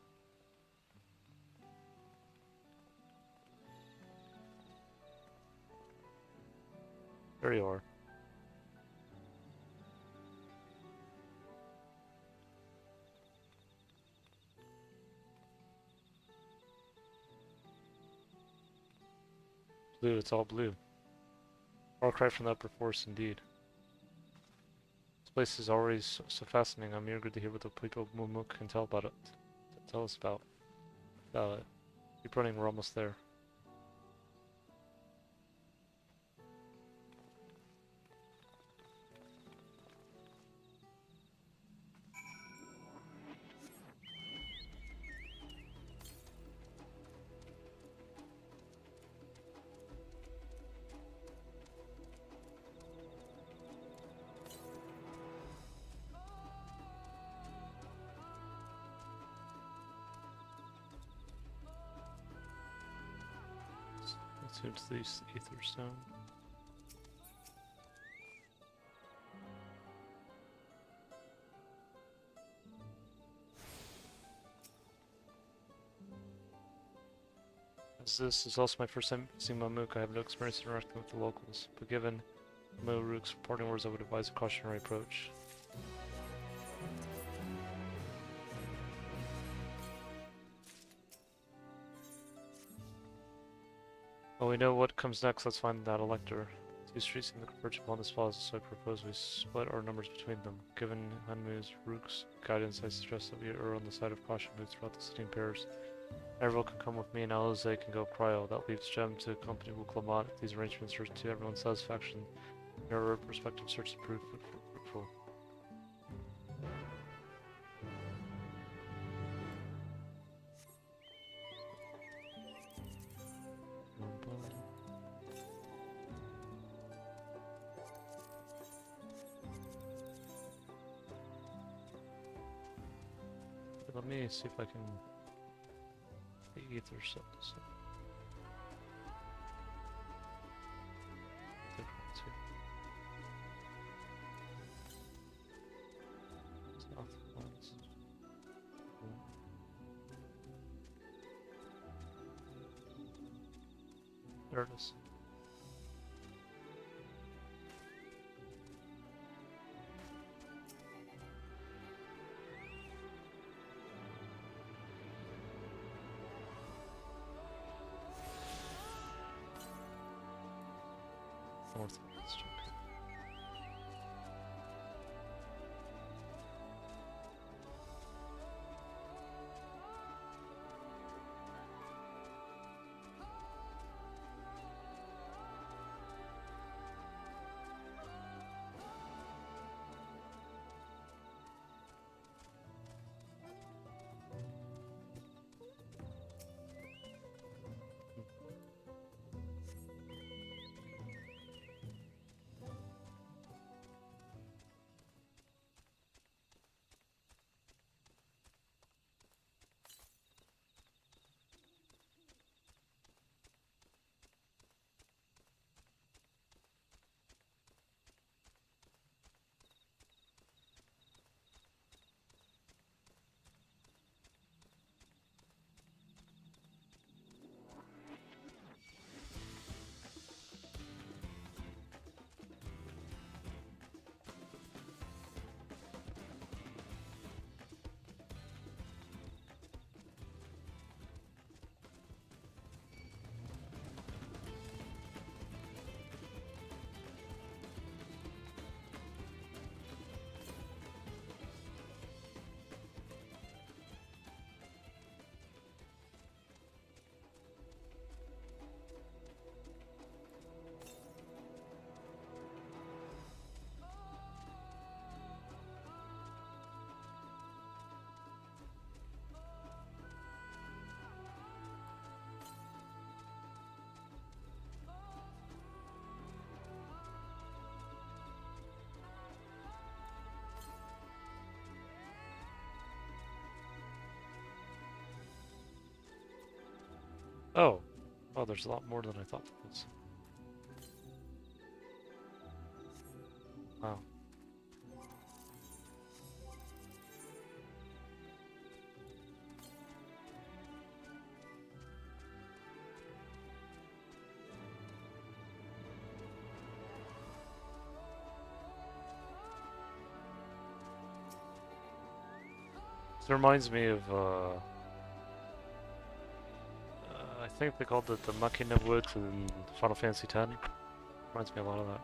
There you are. Blue, it's all blue. Far cry from the upper forest indeed. This place is already so fascinating. I'm eager to hear what the people of Mumuk can tell about it. Tell us about it. Keep running, we're almost there. Let's go to the ether stone. As this is also my first time seeing Mamuk, I have no experience interacting with the locals, but given Mamuk's reporting words, I would advise a cautionary approach. Well, we know what comes next. Let's find that elector. Two streets seem to converge upon this plaza, so I propose we split our numbers between them. Given Hanmu's Rook's guidance, I suggest that we err on the side of caution, move throughout the sitting pairs. Everyone can come with me, and Alize can go cryo. That leaves Gem to accompany Wuklamat. If these arrangements are to everyone's satisfaction, our prospective search to prove fruitful. Let me see if I can the ether cells. There it is. Northwest, okay. Oh. Oh, there's a lot more than I thought there was. Wow. This reminds me of, I think they called it the Machina Woods in Final Fantasy X. Reminds me a lot of that.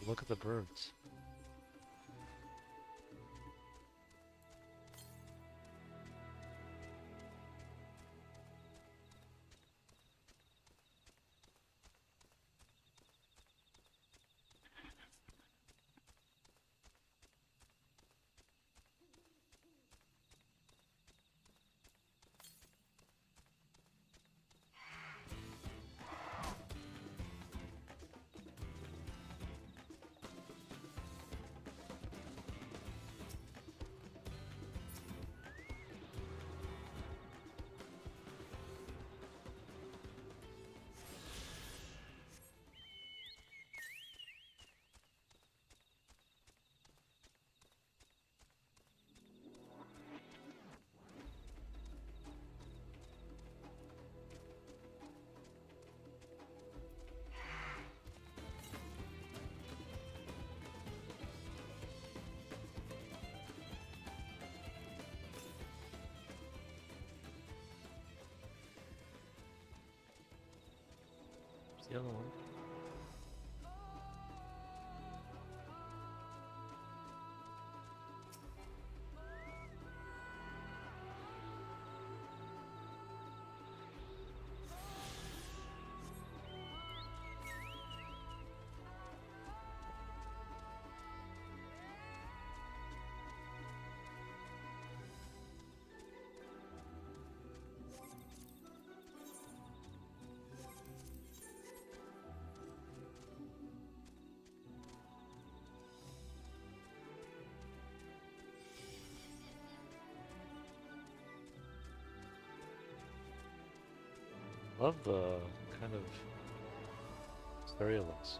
Look at the birds. Where's the other one? Love the kind of stereo looks.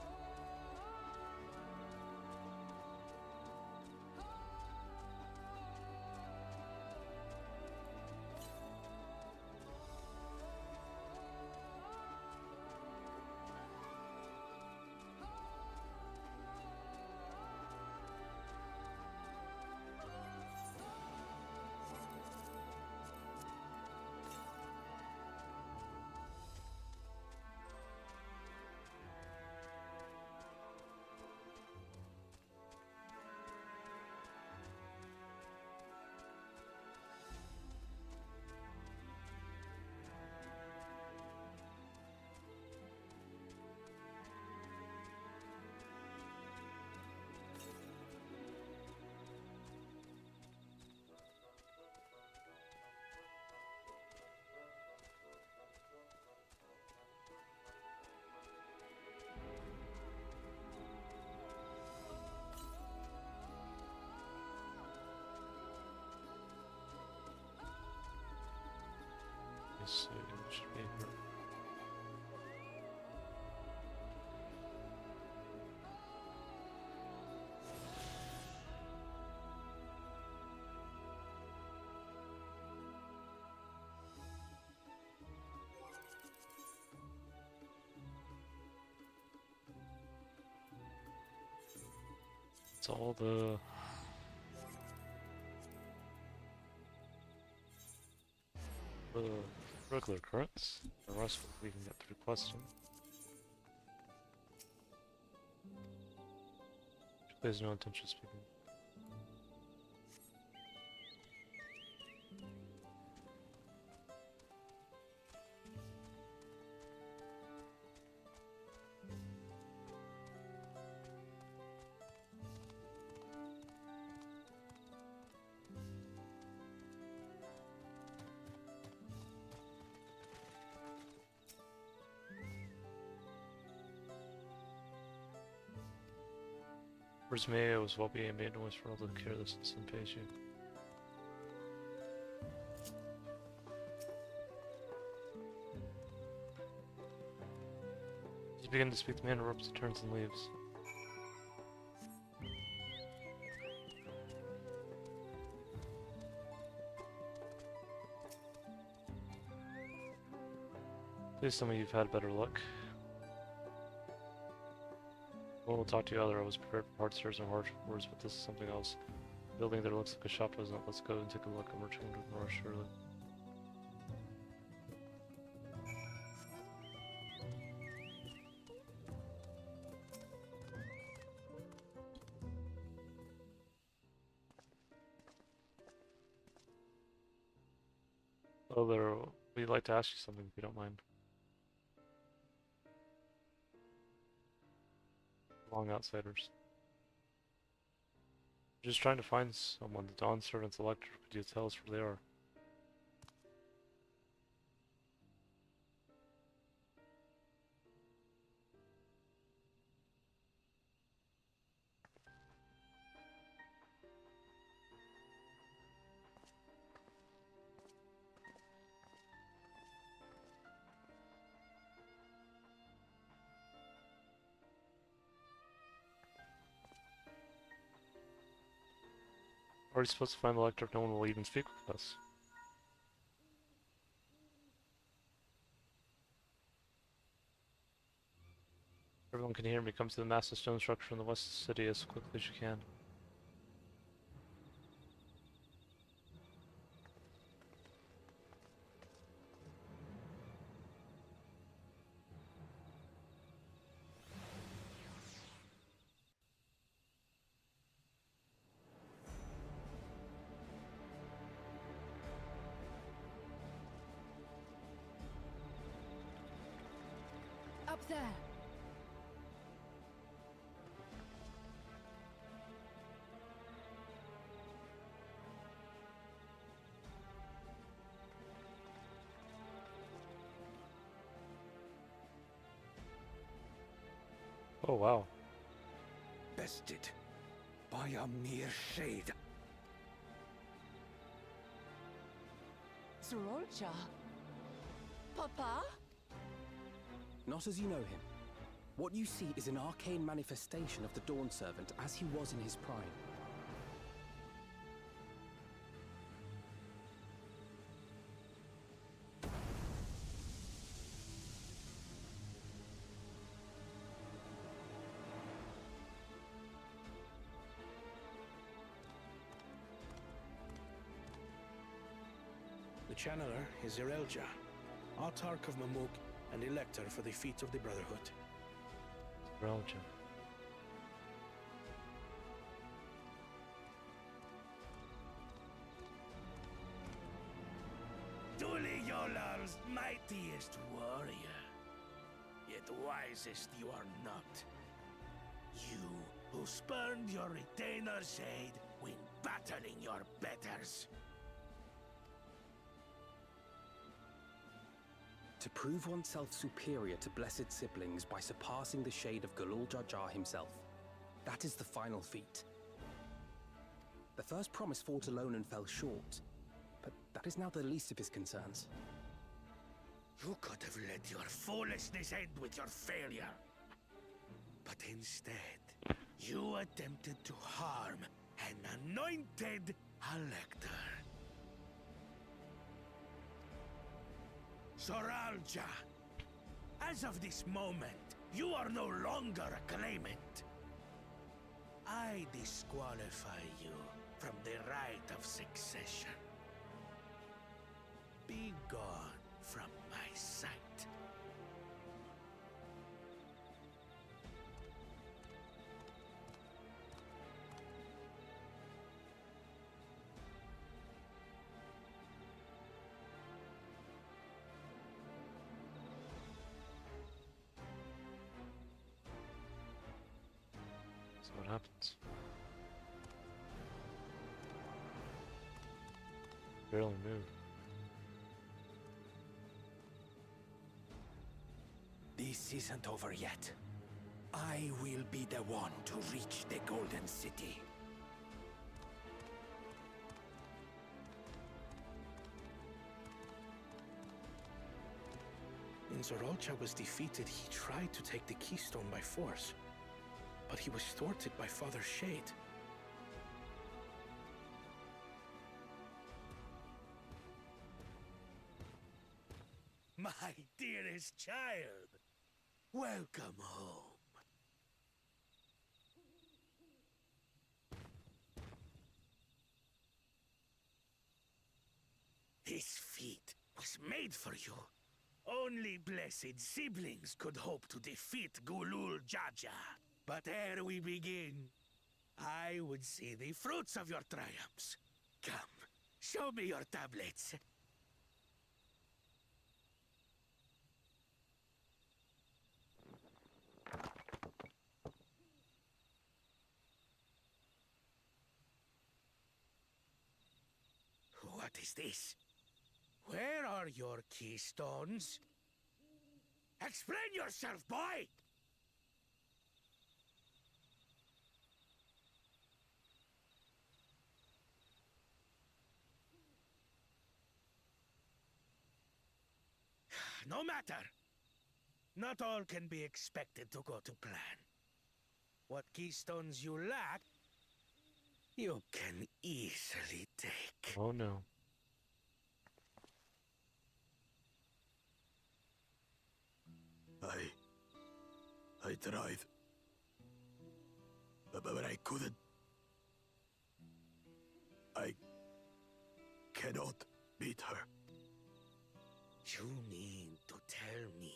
That's all the regular currents. The rest we can get through questing. There's no intention of speaking. Where's Mayo as well being made noise for all the carelessness and pays you. You begin to speak, the man interrupts, turns and leaves. Please tell me you've had better luck. We'll talk to you other. I was prepared for hard stares and harsh words, but this is something else. The building there looks like a shop, doesn't it? Let's go and take a look. I'm returning to Nora surely. Oh, there. We'd like to ask you something if you don't mind. Long outsiders. Just trying to find someone. The Dawn Servant's elector. Could you tell us where they are? Are we supposed to find the elector if no one will even speak with us? Everyone can hear me. Come to the massive stone structure in the west of the city as quickly as you can. Up there. Oh wow. Bested by a mere shade. Sorolcha. Papa? Not as you know him. What you see is an arcane manifestation of the Dawn Servant as he was in his prime. The channeler is Irelja, Autarch of Mamuk and Elector for the feet of the Brotherhood. Belgium. Duliyolar's mightiest warrior, yet wisest you are not. You, who spurned your retainer's aid when battling your betters. To prove oneself superior to blessed siblings by surpassing the shade of Galul Jar Jar himself. That is the final feat. The first promise fought alone and fell short, but that is now the least of his concerns. You could have let your foolishness end with your failure. But instead, you attempted to harm an anointed elector. Soralja, as of this moment, you are no longer a claimant. I I disqualify you from the right of succession. Be gone from my sight. So what happens? Barely move. This isn't over yet. I will be the one to reach the Golden City. When Zorolcha was defeated, he tried to take the keystone by force. But he was thwarted by Father Shade. My dearest child, welcome home. This feat was made for you. Only blessed siblings could hope to defeat Gulul Jaja. But ere we begin, I would see the fruits of your triumphs. Come, show me your tablets. What is this? Where are your keystones? Explain yourself, boy! No matter. Not all can be expected to go to plan. What keystones you lack, you can easily take. Oh no. I tried. But I couldn't. I cannot beat her. You mean to tell me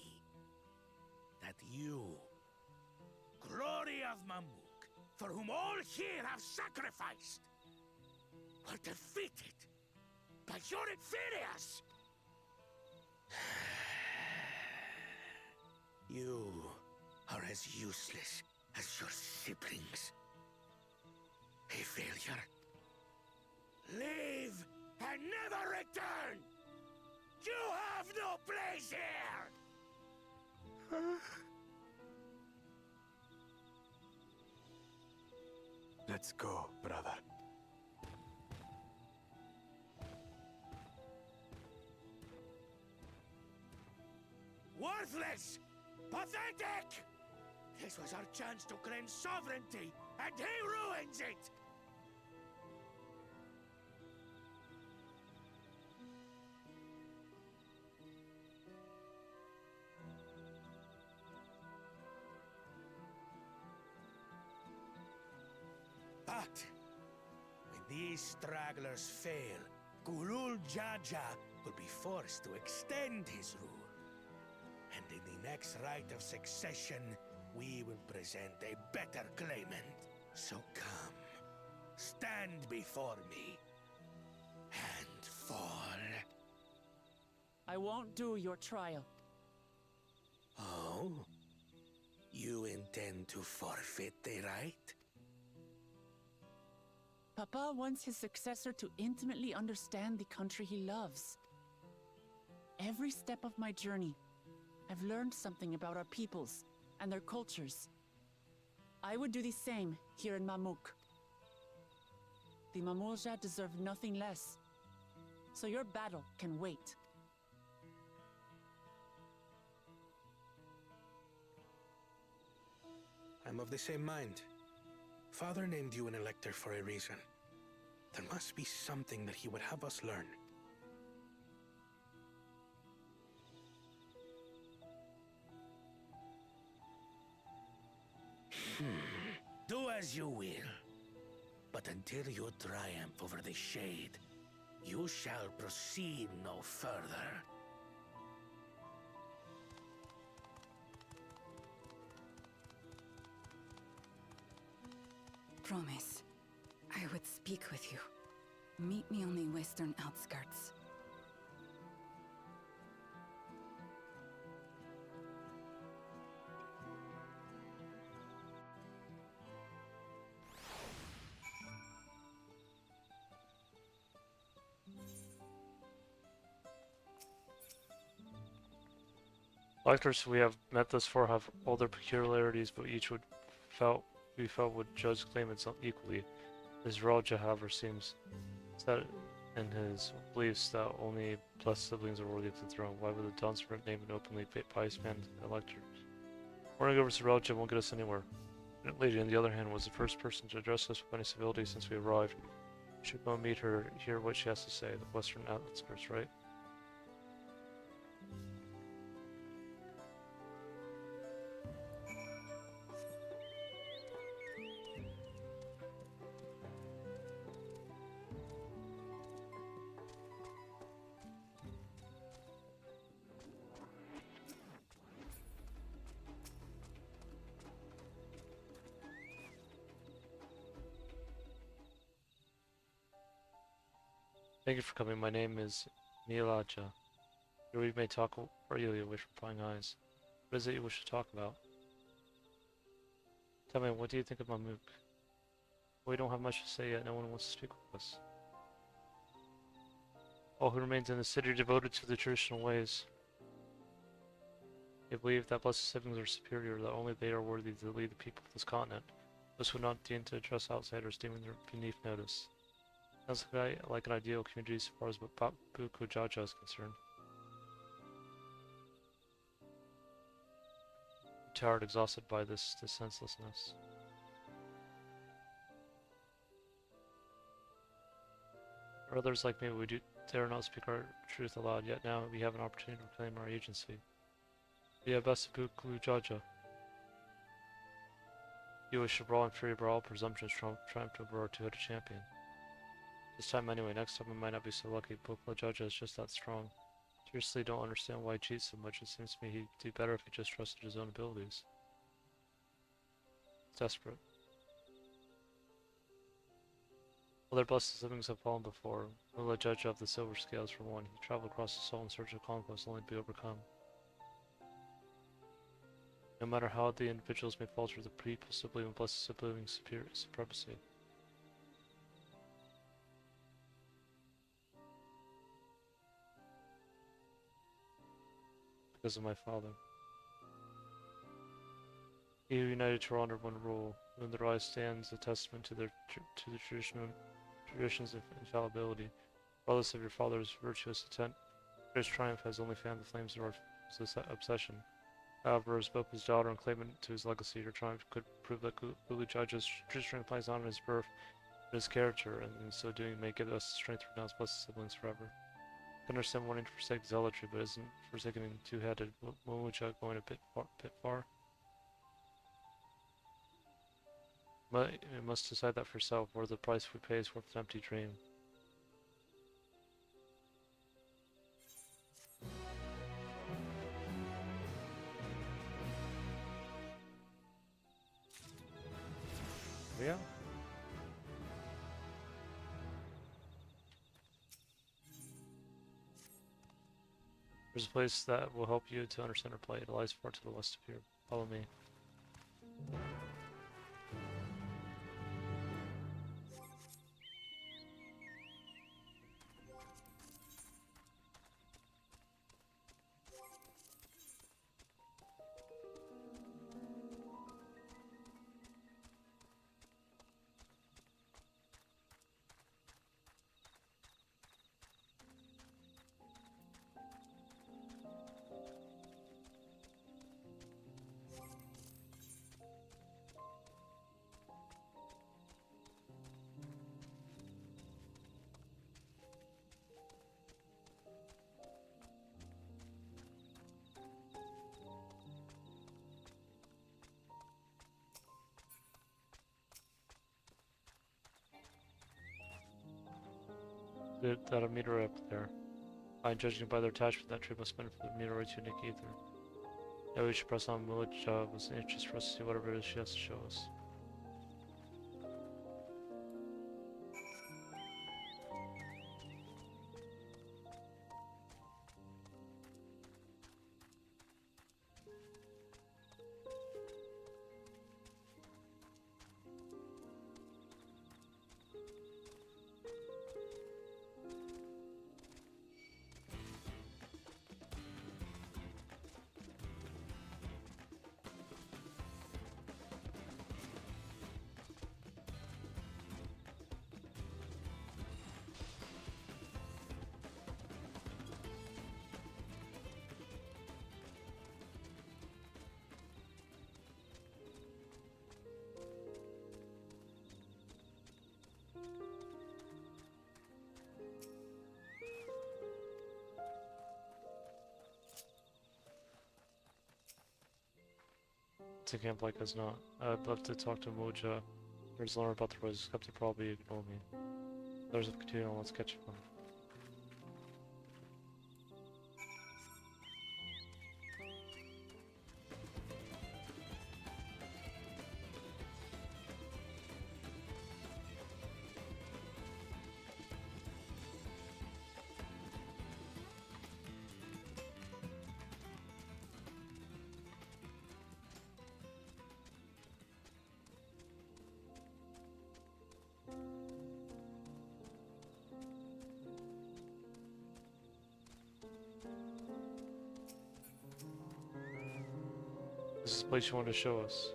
that you, glory of Mamuk, for whom all here have sacrificed, were defeated by your inferiors? You are as useless as your siblings. A failure. Leave and never return! You have no place here! Let's go, brother. Worthless! Pathetic! This was our chance to claim sovereignty, and he ruins it! But when these stragglers fail, Gulul Jaja will be forced to extend his rule. And in the next rite of succession, we will present a better claimant. So come, stand before me, and fall. I won't do your trial. Oh? You intend to forfeit the right? Papa wants his successor to intimately understand the country he loves. Every step of my journey, I've learned something about our peoples and their cultures. I would do the same here in Mamuk. The Mamulja deserve nothing less, so your battle can wait. I'm of the same mind. Father named you an elector for a reason. There must be something that he would have us learn. Do as you will. But until you triumph over the shade, you shall proceed no further. Promise, I would speak with you. Meet me on the western outskirts. Electors we have met thus far have all their peculiarities, but each we felt would judge claimants equally. His Raja, however, seems set in his beliefs that only blessed siblings are worthy of the throne. Why would the Dawntrail name an openly pious man elector? Warning over to Raja won't get us anywhere. The lady, on the other hand, was the first person to address us with any civility since we arrived. We should go meet her, hear what she has to say. The western outskirts, right? Thank you for coming. My name is Milaja. Here we may talk freely with replying eyes. What is it you wish to talk about? Tell me, what do you think of Mamuk? We don't have much to say yet. No one wants to speak with us. All who remains in the city are devoted to the traditional ways. They believe that blessed siblings are superior, that only they are worthy to lead the people of this continent. Those who would not deign to address outsiders, deeming them beneath notice. Sounds like an ideal community as far as Buku Jaja is concerned. I'm tired, exhausted by this senselessness. For others like me, we dare not speak our truth aloud, yet now we have an opportunity to claim our agency. We have best Buku Jaja. You wish to brawl and fury, but all presumptions triumphed over our two-headed champion. This time anyway, next time I might not be so lucky. Buku Jaja is just that strong. Seriously, don't understand why he cheats so much. It seems to me he'd do better if he just trusted his own abilities. Desperate. Other blessed siblings have fallen before. Mula Jaja of the Silver Scales for one. He traveled across the soul in search of conquest only to be overcome. No matter how the individuals may falter, the people still believe in blessed siblings' supremacy. Because of my father. He who united to honor one rule, when their rise stands a testament to the traditions of infallibility. Regardless of your father's virtuous intent, his triumph has only fanned the flames of our obsession. However, as both his daughter and claimant to his legacy, your triumph could prove that Buku Jaja's true strength lies not in his birth, but his character, and in so doing may give us the strength to renounce blessed siblings forever. I can understand wanting to forsake zealotry, but isn't forsaking two-headed Momuja going a bit far? You must decide that for yourself, or the price we pay is worth an empty dream. Yeah. There's a place that will help you to understand our plight. It lies far to the west of here. Follow me. that a meteorite up there. By judging by their attachment, that tree must have been for the meteorite's unique ether. Now we should press on. Village was an interest for us to see whatever it is she has to show us. To camp like as not. I'd love to talk to Moja. Or just learn about the roads, except to probably ignore me. There's a continue, let's catch up. This is the place you wanted to show us.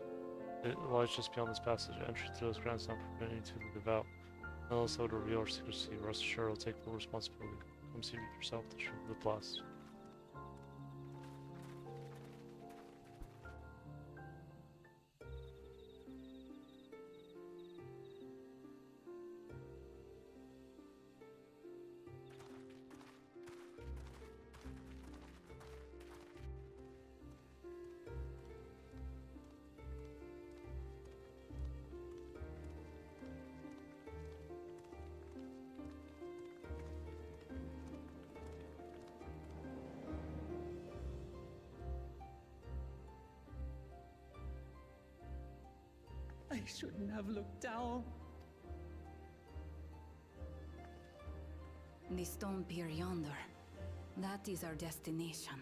It lies just beyond this passage. Entry to those grounds not permitting to the devout. Unless it would reveal our secrecy, rest assured I'll take full responsibility. Come see for yourself the truth of the blast. I shouldn't have looked down. The stone pier yonder. That is our destination.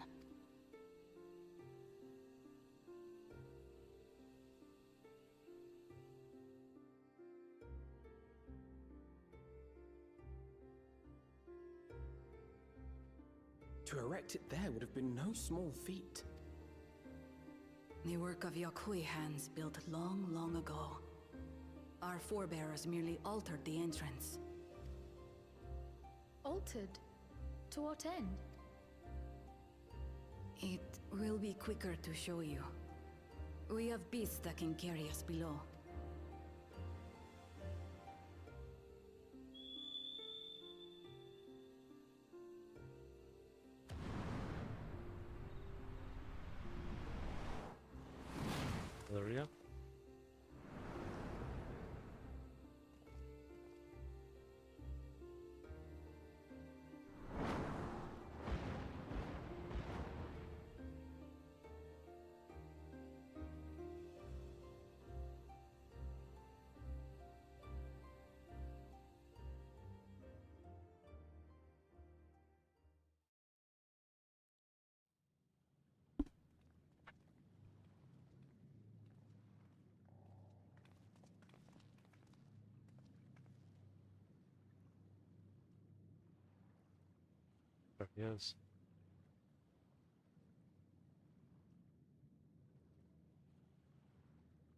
To erect it there would have been no small feat. The work of Yakui hands built long, long ago. Our forebears merely altered the entrance. Altered? To what end? It will be quicker to show you. We have beasts that can carry us below. Valeria? There he is.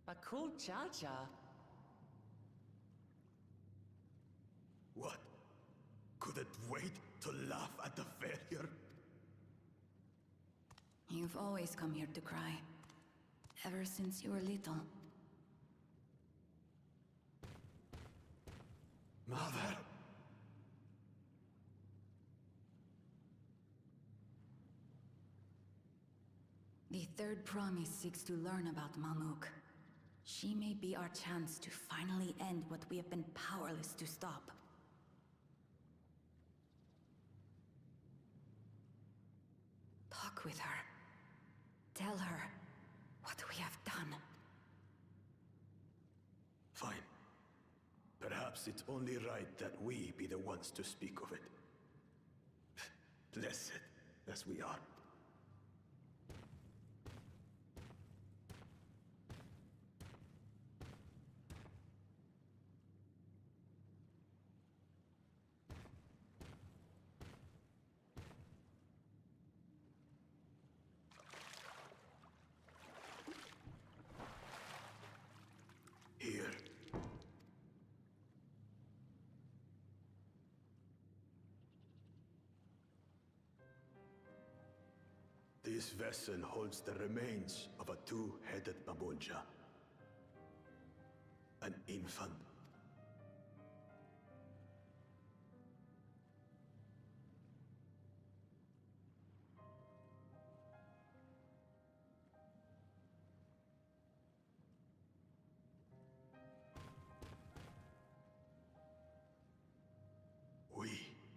A cool cha-cha. What? Could it wait to laugh at the failure? You've always come here to cry. Ever since you were little. Mother! The third promise seeks to learn about Mamuk. She may be our chance to finally end what we have been powerless to stop. with her. Tell her what we have done. Fine. Perhaps it's only right that we be the ones to speak of it. Blessed as we are. Here. This vessel holds the remains of a two-headed Babulja. An infant. We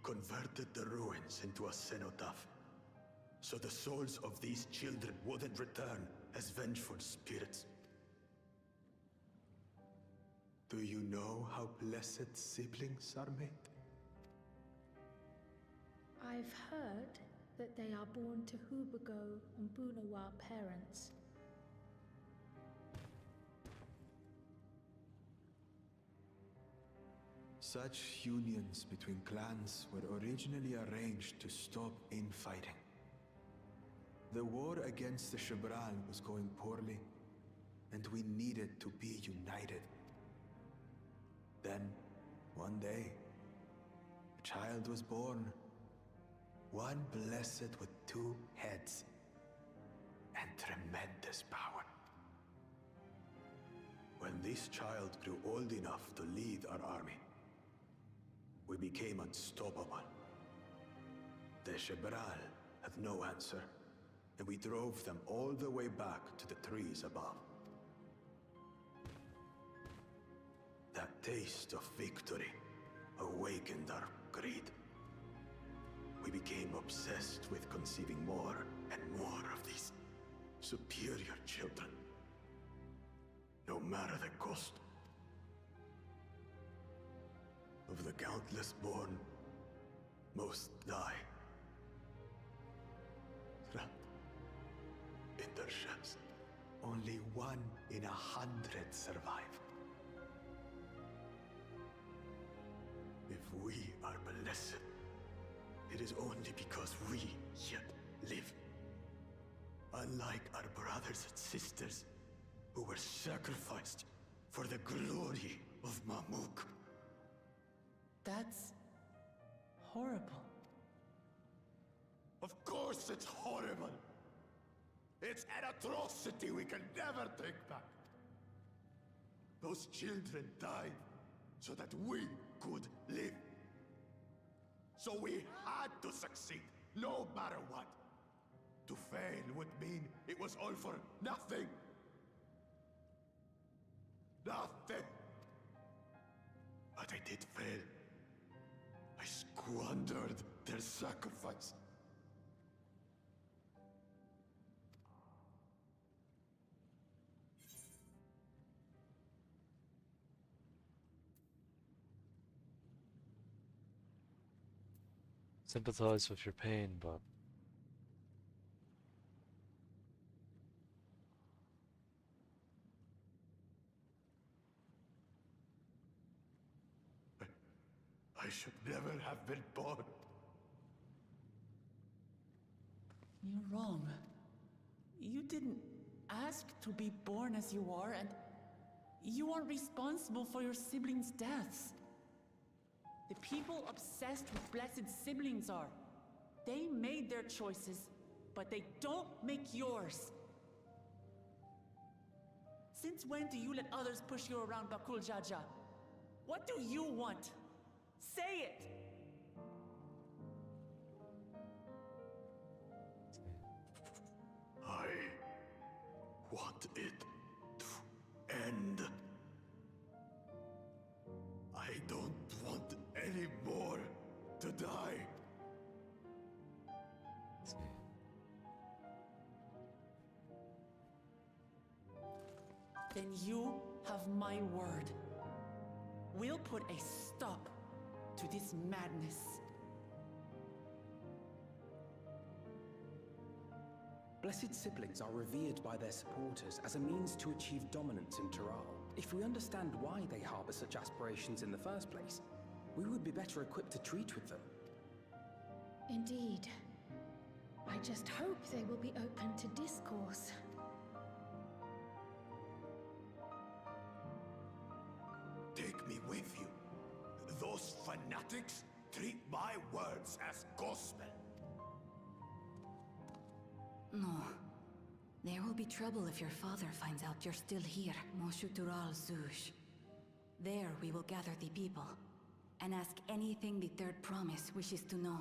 converted the ruins into a cenotaph, so the souls of these children wouldn't return as vengeful spirits. Do you know how blessed siblings are made? I've heard that they are born to Hubago and Bunawa parents. Such unions between clans were originally arranged to stop infighting. The war against the Shibral was going poorly, and we needed to be united. Then, one day, a child was born. One blessed with two heads and tremendous power. When this child grew old enough to lead our army, we became unstoppable. The Shibral had no answer, and we drove them all the way back to the trees above. That taste of victory awakened our greed. We became obsessed with conceiving more and more of these superior children, no matter the cost. Of the countless born, most die. Trapped in their shells. Only 1 in 100 survive. If we are blessed, it is only because we yet live. Unlike our brothers and sisters, who were sacrificed for the glory of Mamuk. That's horrible. Of course it's horrible. It's an atrocity we can never take back. Those children died so that we could live. So we had to succeed, no matter what. To fail would mean it was all for nothing. Nothing. But I did fail. I squandered their sacrifice. Sympathize with your pain, but I should never have been born. You're wrong. You didn't ask to be born as you are, and you aren't responsible for your siblings' deaths. The people obsessed with blessed siblings are. They made their choices, but they don't make yours. Since when do you let others push you around Bakul Jaja? What do you want? Say it! I want it to end. I don't want any more to die. then you have my word. We'll put a stop to this madness. Blessed siblings are revered by their supporters as a means to achieve dominance in Tural. If we understand why they harbor such aspirations in the first place, we would be better equipped to treat with them. Indeed. I just hope they will be open to discourse. Take me with you. Those fanatics treat my words as gospel. No. There will be trouble if your father finds out you're still here, Moshutural Zush. There we will gather the people, and ask anything the Third Promise wishes to know.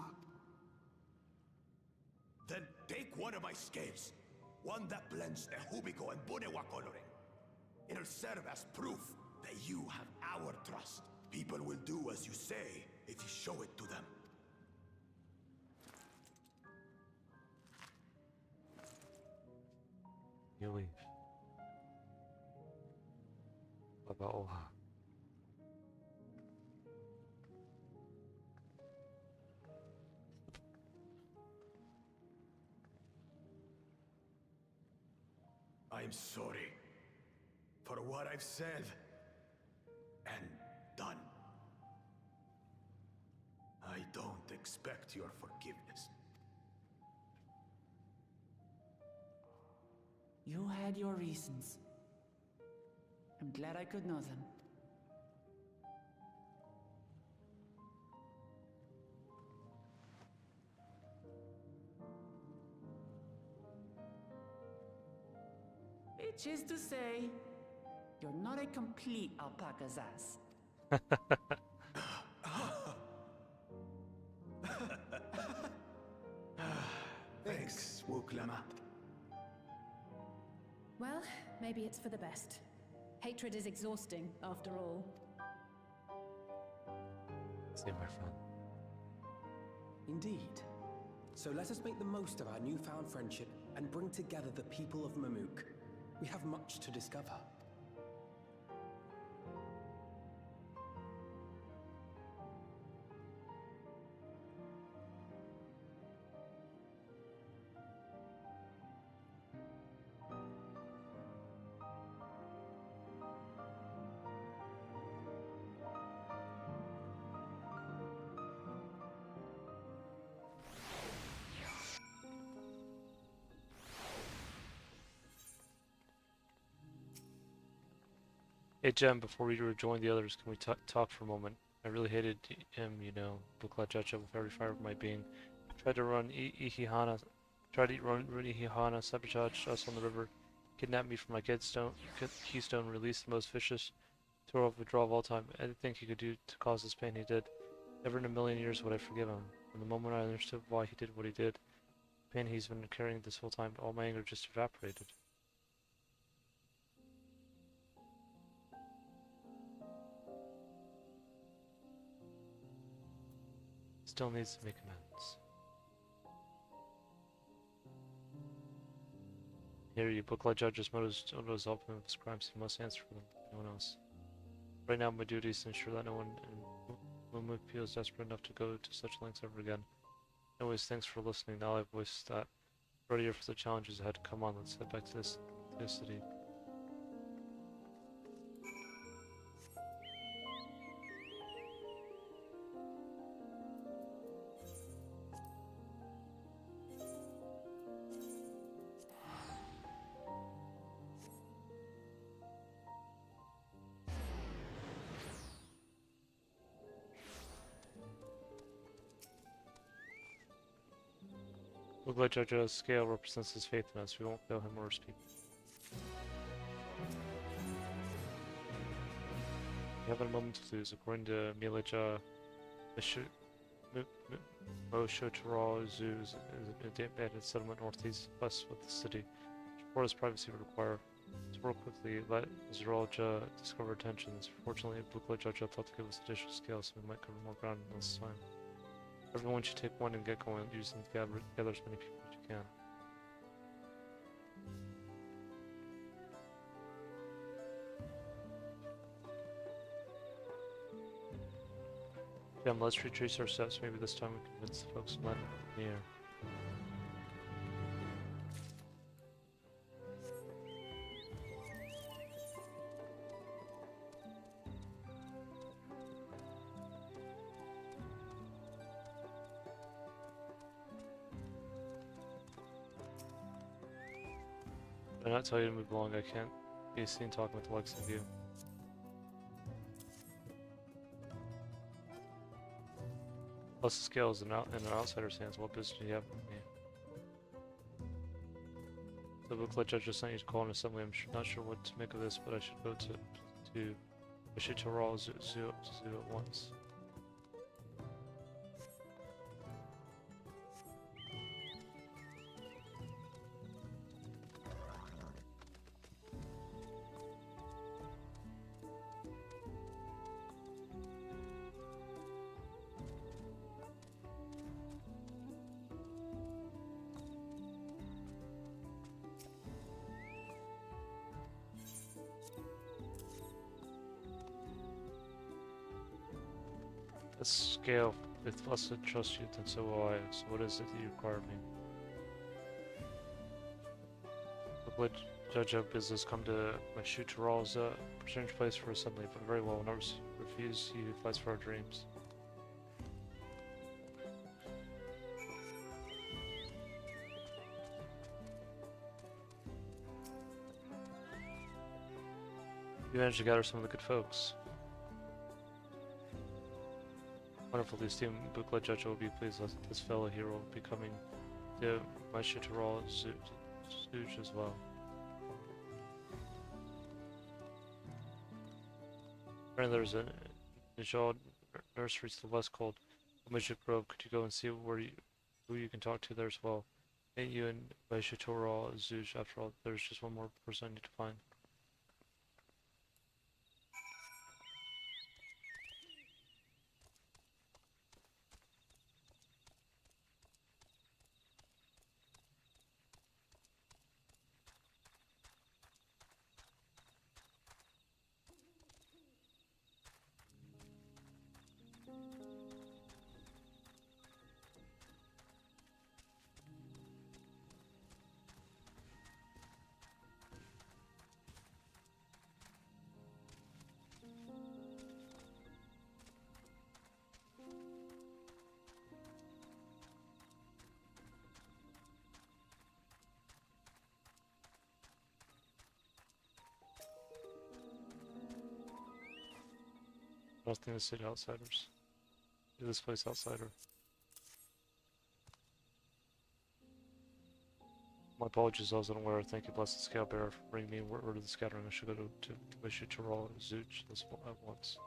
Then take one of my scales. One that blends Ehubico and Bunewa coloring. It'll serve as proof that you have our trust. People will do as you say if you show it to them. You leave. What about Hoja? I'm sorry for what I've said and done. I don't expect your forgiveness. You had your reasons. I'm glad I could know them. Which is to say, you're not a complete alpaca's ass. Thanks, Wuklama. Well, maybe it's for the best. Hatred is exhausting, after all. See, my friend. Indeed. So let us make the most of our newfound friendship and bring together the people of Mamuk. We have much to discover. Hey Jem, before we rejoin the others, can we talk for a moment? I really hated him, you know, Bukla Jacha with every fiber of my being. Tried to run Ihihana, sabotaged us on the river, kidnapped me from my keystone, released the most vicious tour of withdrawal of all time. Anything he could do to cause this pain he did. Never in a million years would I forgive him. From the moment I understood why he did what he did, the pain he's been carrying this whole time, all my anger just evaporated. Still needs to make amends. Here you book like judges, motives help him with his crimes, he must answer for them, no one else. Right now my duty is to ensure that no one in Mamuk feels desperate enough to go to such lengths ever again. Anyways, thanks for listening. Now I've voiced that. Ready for the challenges ahead. Come on, let's head back to this city. Look like Jojo's scale represents his faith in us. We won't fail him or his people. We have a moment to lose. According to Mileja, Moshotaral Zoo is an abandoned settlement northeast west of the city. Support his privacy would require to work quickly. Let Zeralja discover tensions. Fortunately, Bukla Jojo thought to give us additional scale, so we might cover more ground in less time. Everyone should take one and get going, using to gather as many people as you can. Jim, let's retrace our steps. Maybe this time we can convince the folks to land in the air. Did I not tell you to move along? I can't be seen talking with the likes of you. Plus the scale is in an outsider's hands. What business do you have with me? The booklet judge just sent you to call an assembly. I'm not sure what to make of this, but I should go I should tell Raw Zoo at once. Let's scale. If less to trust you, then so will I. So what is it that you require of me? Would judge of business come to my shoot to Raw's strange place for assembly, but very well, never refuse. He who fights for our dreams. You managed to gather some of the good folks. Wonderful, the esteemed booklet judge will be pleased that this fellow here will be coming to my Shitteral Zooch as well. Apparently there's a Nijal nursery to the west called Midget Grove. Could you go and see who you can talk to there as well? Ain't you and my Shitteral Zooch? After all, there's just one more person I need to find. Trusting the city outsiders. Do this place outsider. My apologies, I was unaware. Thank you, blessed scale bearer, for bringing me word of the scattering. I should go to Mishitaral Zooch this at once.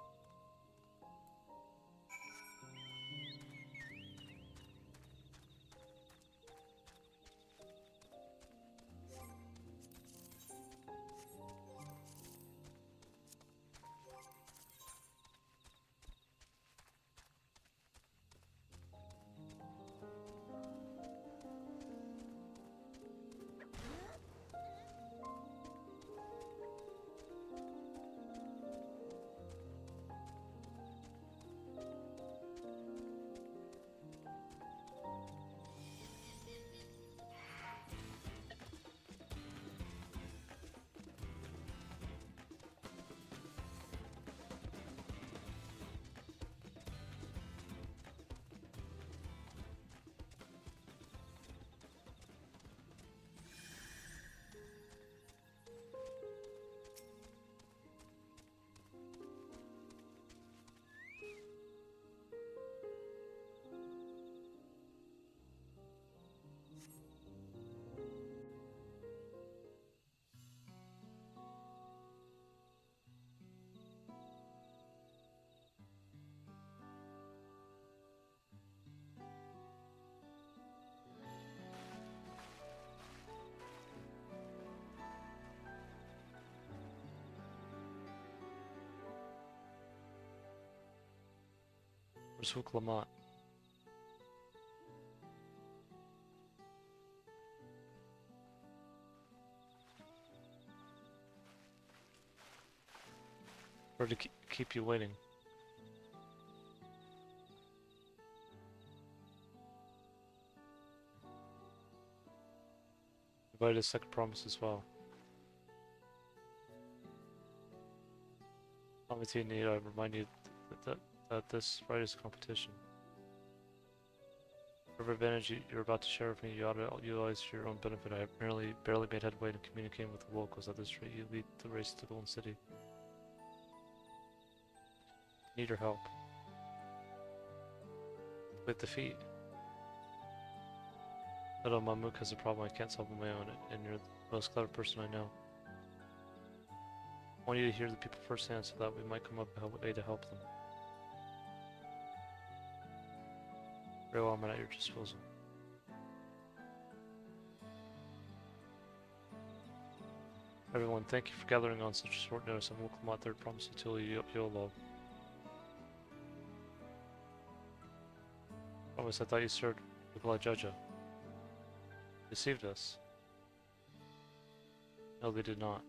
Where's Hook Lamont? Or to keep you waiting. Provide a second promise as well. Committee need, I remind you that this right is a competition. Whatever advantage you're about to share with me, you ought to utilize for your own benefit. I have barely made headway in communicating with the locals. At this rate, you lead the race to Golden City. Need your help. With defeat. Little Mamuk has a problem I can't solve on my own, and you're the most clever person I know. I want you to hear the people firsthand so that we might come up with a way to help them. Very well, I'm at your disposal. Everyone, thank you for gathering on such short notice. I will come out there, promise until you'll love. Promise, I thought you served Nikolai Jaja. Deceived us. No, they did not.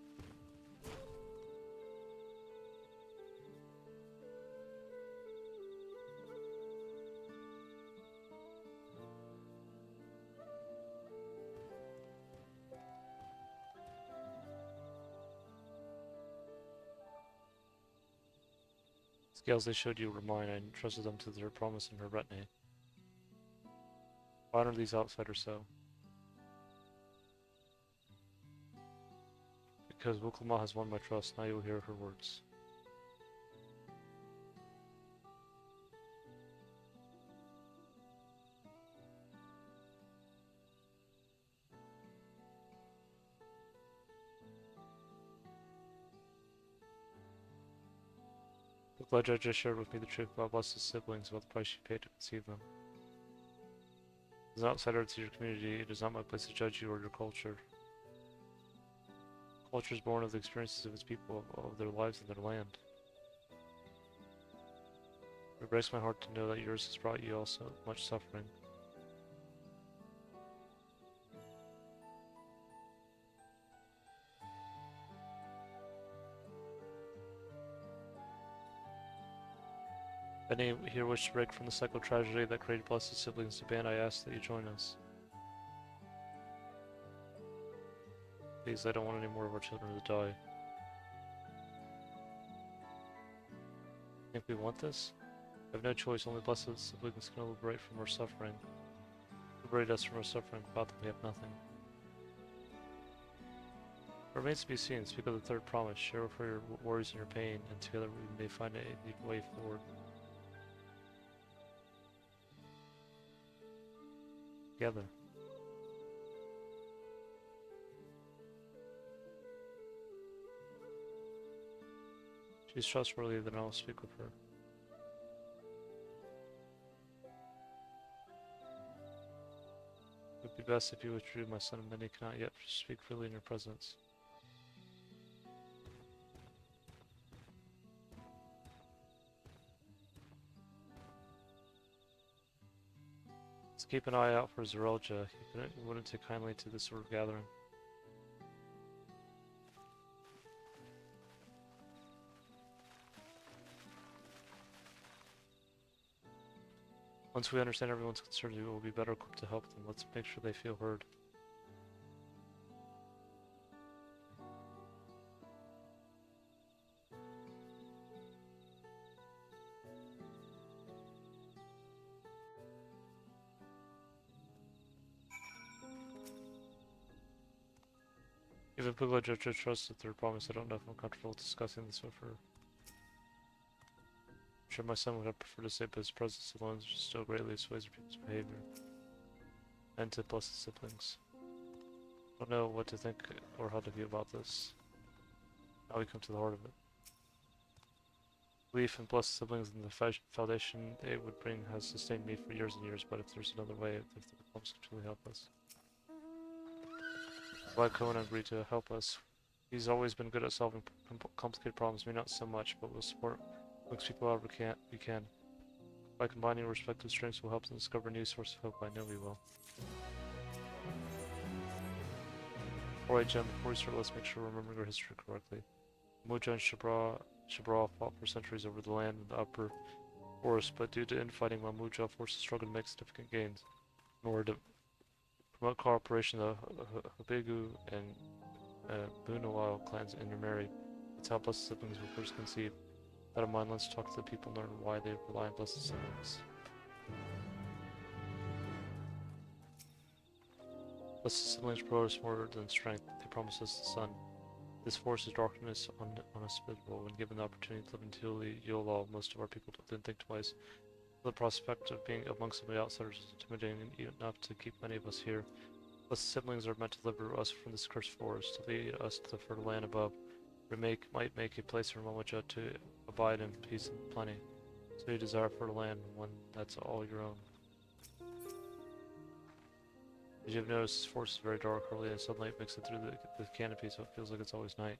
Scales they showed you were mine. I entrusted them to their promise and her retinue. Why honor these outsiders so? Because Wuklama has won my trust, now you will hear her words. Wuklama just shared with me the truth about Blessed siblings, about the price you paid to conceive them. As an outsider to your community, it is not my place to judge you or your culture. Culture is born of the experiences of its people, of their lives and their land. It breaks my heart to know that yours has brought you also much suffering. If any here wish to break from the cycle of tragedy that created Blessed Siblings to band, I ask that you join us. Please, I don't want any more of our children to die. Think we want this? We have no choice, only Blessed Siblings can liberate from our suffering. Liberate us from our suffering, without them we have nothing. It remains to be seen. Speak of the third promise, share for your worries and your pain, and together we may find a way forward. Together. She's trustworthy, then I will speak with her. It would be best if you withdrew, my son, and many cannot yet speak freely in your presence. Let's keep an eye out for Zerelja. He wouldn't take kindly to this sort of gathering. Once we understand everyone's concerns, we will be better equipped to help them. Let's make sure they feel heard. Even Pugla trusted their promise. I don't know if I'm comfortable discussing this with her. I'm sure my son would have preferred to say, but his presence alone still greatly assuages people's behavior. And to Blessed Siblings. I don't know what to think or how to feel about this. Now we come to the heart of it. Belief in Blessed Siblings and the foundation they would bring has sustained me for years and years, but if there's another way, if the reforms can truly help us. Glad Cohen agreed to help us. He's always been good at solving complicated problems, me not so much, but we'll support most people however we can. By combining respective strengths, we'll help them discover a new source of hope. I know we will. Alright, Jen, before we start, let's make sure we're remembering our history correctly. Muja and Shabra fought for centuries over the land in the upper forest, but due to infighting, Mamuja forced the struggle to make significant gains in order to promote cooperation. The Hobegu and Bunawal clans intermarry. That's how blessed siblings were first conceived. With that in mind, let's talk to the people and learn why they rely on blessed siblings. Blessed siblings promise more than strength. They promise us the sun. This force is darkness unhospitable. When given the opportunity to live in Yolal, most of our people didn't think twice. The prospect of being among so many outsiders is intimidating enough to keep many of us here. Blessed siblings are meant to deliver us from this cursed forest, to lead us to the fertile land above. Might make a place for Momoja to abide in peace and plenty. So you desire a fertile land, one that's all your own. As you have noticed, this forest is very dark. Early and sunlight makes it through the canopy, so it feels like it's always night.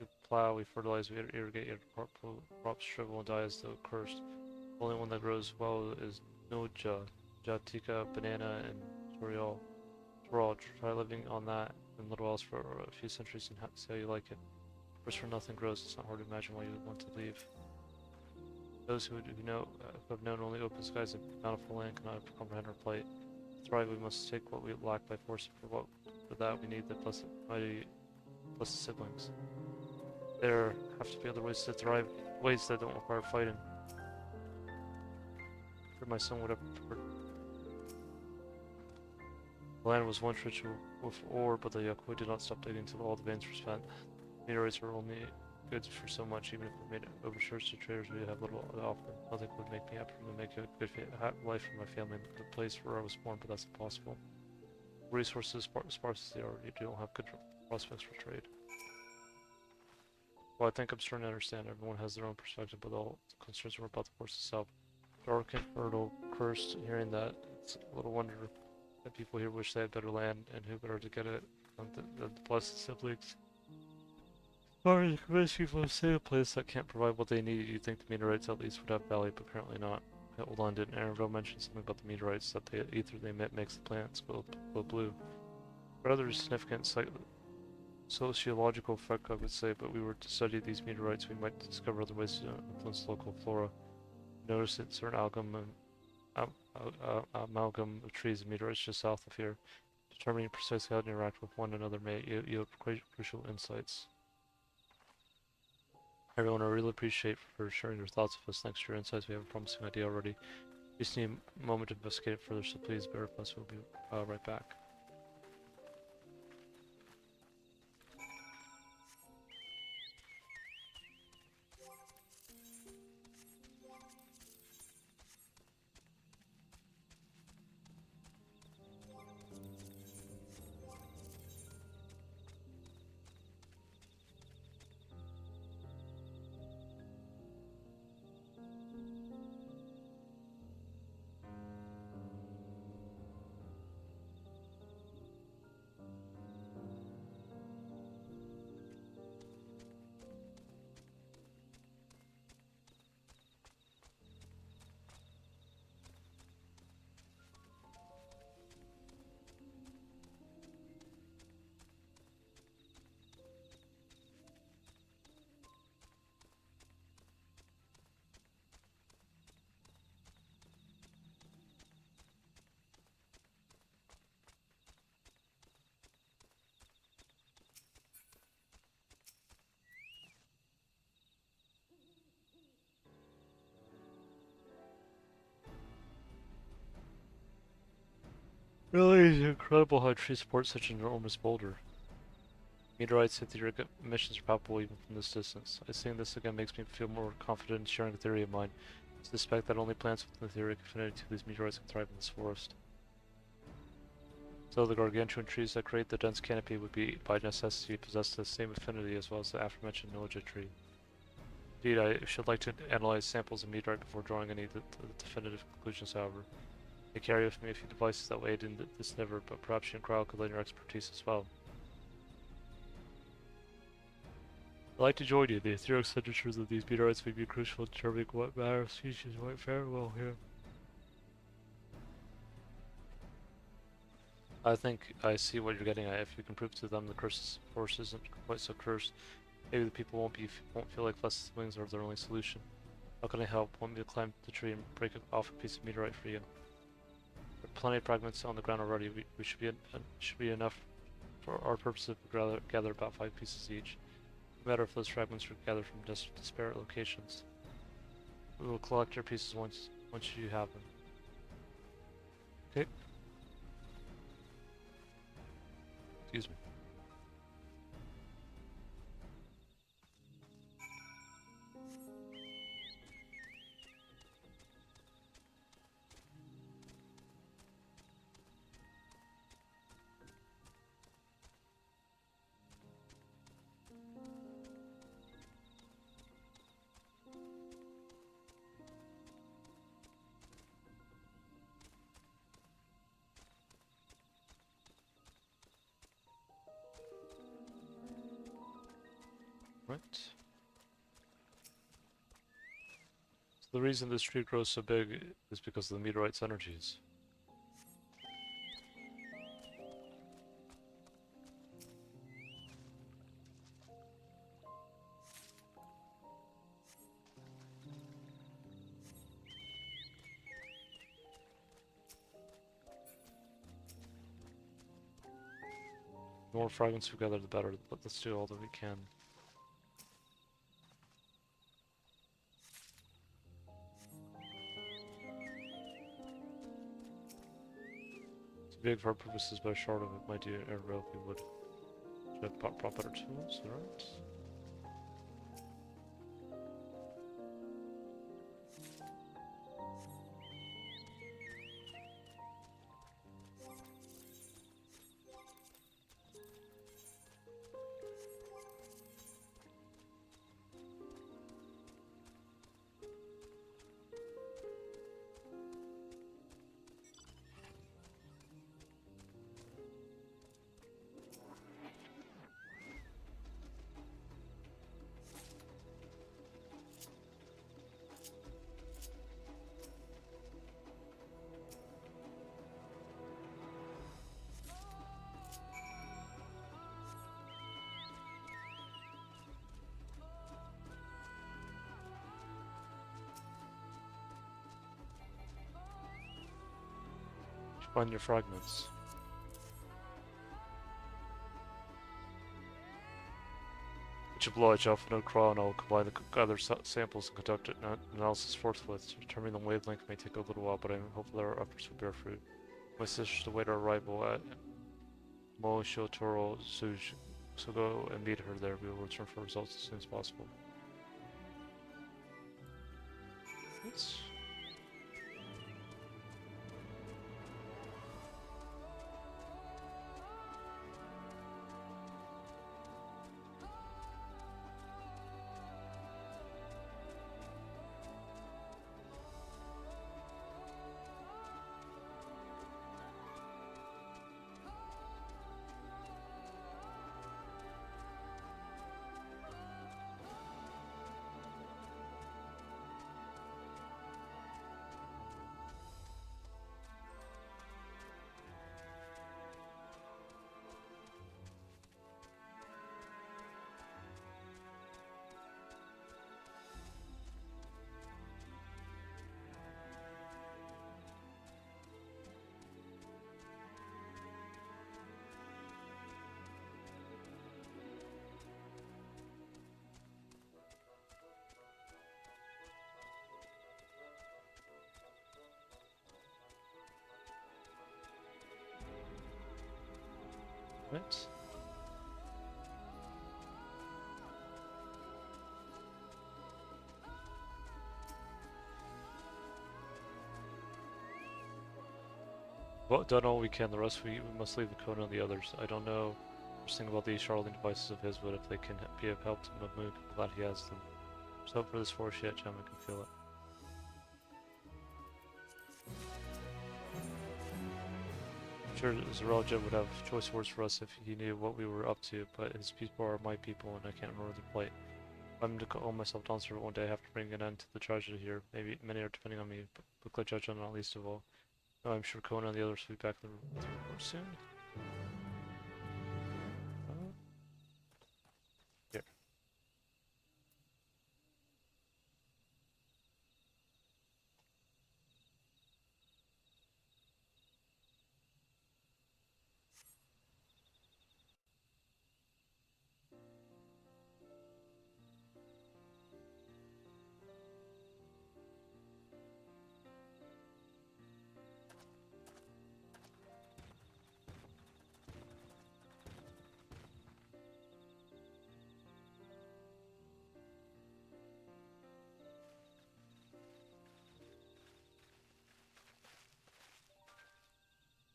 We plow, we fertilize, we irrigate, yet crops struggle and die as though cursed. The only one that grows well is Noja, Jatika, banana, and Torial. Try living on that and little else for a few centuries and see how you like it. First, where nothing grows, it's not hard to imagine why you would want to leave. Those who have known only open skies and bountiful land cannot comprehend our plight. To thrive, we must take what we lack by force. For that, we need the blessed siblings. There have to be other ways to thrive, ways that don't require fighting. For my son would have preferred. The land was once rich with ore, but the Yakui did not stop digging until all the veins were spent. Meteorites were only good for so much. Even if we made overtures to traders, we would have little to offer. Nothing would make me happy to make a good life for my family in the place where I was born, but that's impossible. Resources sparse as they are, you don't have good prospects for trade. Well, I think I'm starting to understand. Everyone has their own perspective, but all the concerns were about the force itself. Dark and fertile, cursed. Hearing that, it's a little wonder that people here wish they had better land, and who better to get it than the blessed siblings. Sorry to convince people to stay in a place that can't provide what they need. You'd think the meteorites at least would have value, but apparently not. Hold on, didn't Arendelle mention something about the meteorites, that the ether they emit makes the planets glow blue? Rather significant sociological effect, I would say, but we were to study these meteorites, we might discover other ways to influence local flora. Notice that certain amalgam of trees and meteorites just south of here. Determining precisely how to interact with one another may yield crucial insights. Everyone, I really appreciate for sharing your thoughts with us. Thanks to your insights, we have a promising idea already. We just need a moment to investigate it further, so please bear with us. We'll be right back. Really incredible how trees support such an enormous boulder. Meteorites hit the emissions are palpable even from this distance. Seeing this again makes me feel more confident in sharing a theory of mine. I suspect that only plants with the theoretic affinity to these meteorites can thrive in this forest. So the gargantuan trees that create the dense canopy would be, by necessity, possess the same affinity as well as the aforementioned Noja tree. Indeed, I should like to analyze samples of meteorite before drawing any definitive conclusions, however. I carry with me a few devices that will aid in this endeavor, but perhaps you and Crowell could lend your expertise as well. I'd like to join you. The etheric signatures of these meteorites may be crucial in determining what manner of species might fare well here. I think I see what you're getting at. If we can prove to them the cursed force isn't quite so cursed, maybe the people won't feel like blessed siblings are their only solution. How can I help? Want me to climb the tree and break off a piece of meteorite for you? plenty of fragments on the ground already. We should be enough for our purposes to gather about 5 pieces each. No matter if those fragments are gathered from disparate locations. We will collect your pieces once you have them. Okay. Excuse me. Right. So the reason this tree grows so big is because of the meteorite's energies. The more fragments we gather, the better. But let's do all that we can. Too big for our purposes, but short of it might do a relatively wood. Should have brought better tools, alright? Find your fragments. Each will blow each off another crawl, and I will combine the other samples and conduct an analysis forthwith. Determining the wavelength may take a little while, but I am hopeful that our efforts will bear fruit. My sister await our arrival at Moshotoro Suj, so go and meet her there. We will return for results as soon as possible. Oops. Right. Well, done all we can. The rest we must leave the Kona and the others. I don't know anything about these Charlene devices of his, but if they can be of help to Mahmood, I'm glad he has them. There's hope for this forest yet, Jim. I can feel it. I'm sure Zeralja would have choice words for us if he knew what we were up to, but his people are my people, and I can't remember their plight. If I'm to call myself Dawntrail one day, I have to bring an end to the tragedy here. Maybe many are depending on me, but Booklet Judge not least of all. No, I'm sure Kona and the others will be back with the report soon. Here.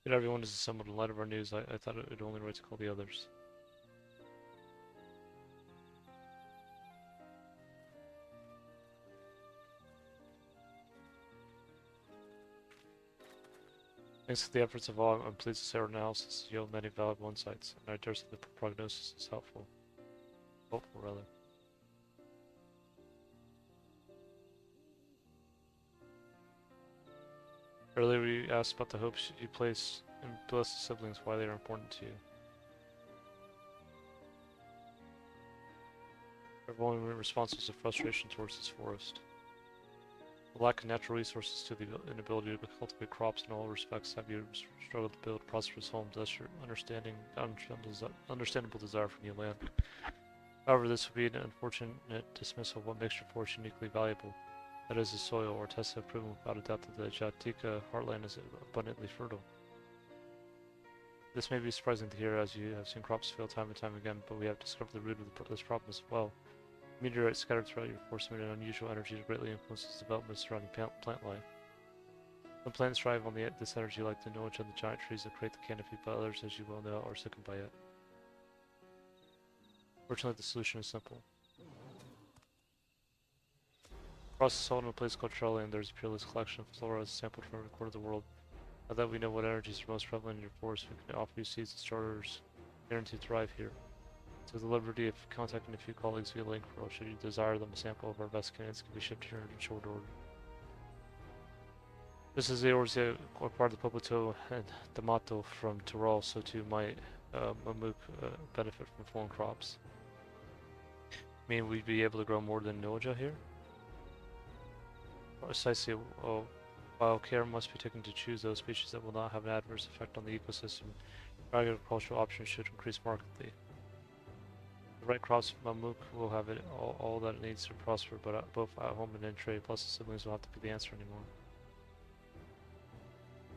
But everyone is assembled in light of our news. I thought it would only right to call the others. Thanks to the efforts of all, I'm pleased to say our analysis has yielded many valuable insights, and I dare say the prognosis is helpful. Hopeful, rather. Earlier we asked about the hopes you place in blessed siblings, why they are important to you. Everyone responses to frustration towards this forest. The lack of natural resources to the inability to cultivate crops in all respects have you struggled to build prosperous homes. That's your understandable desire for new land. However, this would be an unfortunate dismissal of what makes your forest uniquely valuable. That is the soil, or tests have proven without a doubt that the Jatika heartland is abundantly fertile. This may be surprising to hear, as you have seen crops fail time and time again, but we have discovered the root of this problem as well. Meteorites scattered throughout your forest emit an unusual energy that greatly influences the development of surrounding plant life. Some plants thrive on this energy, like the Noja and the giant trees that create the canopy, but others, as you well know, are sickened by it. Fortunately, the solution is simple. Across the salt in a place called Charlie, there is a peerless collection of flora sampled from every corner of the world. Now that we know what energies are most prevalent in your forest, we can offer you seeds and starters guaranteed to thrive here. To the liberty of contacting a few colleagues via link, or should you desire them, a sample of our best candidates can be shipped here in short order. Just as they always acquired the Popoto and D'Amato from Tyrol, so too might Mamuk benefit from foreign crops. Mean we'd be able to grow more than Noja here? Precisely. While care must be taken to choose those species that will not have an adverse effect on the ecosystem, agricultural options should increase markedly. The right crops, Mamuk will have all that it needs to prosper, but both at home and in trade, plus the siblings will have to be the answer anymore.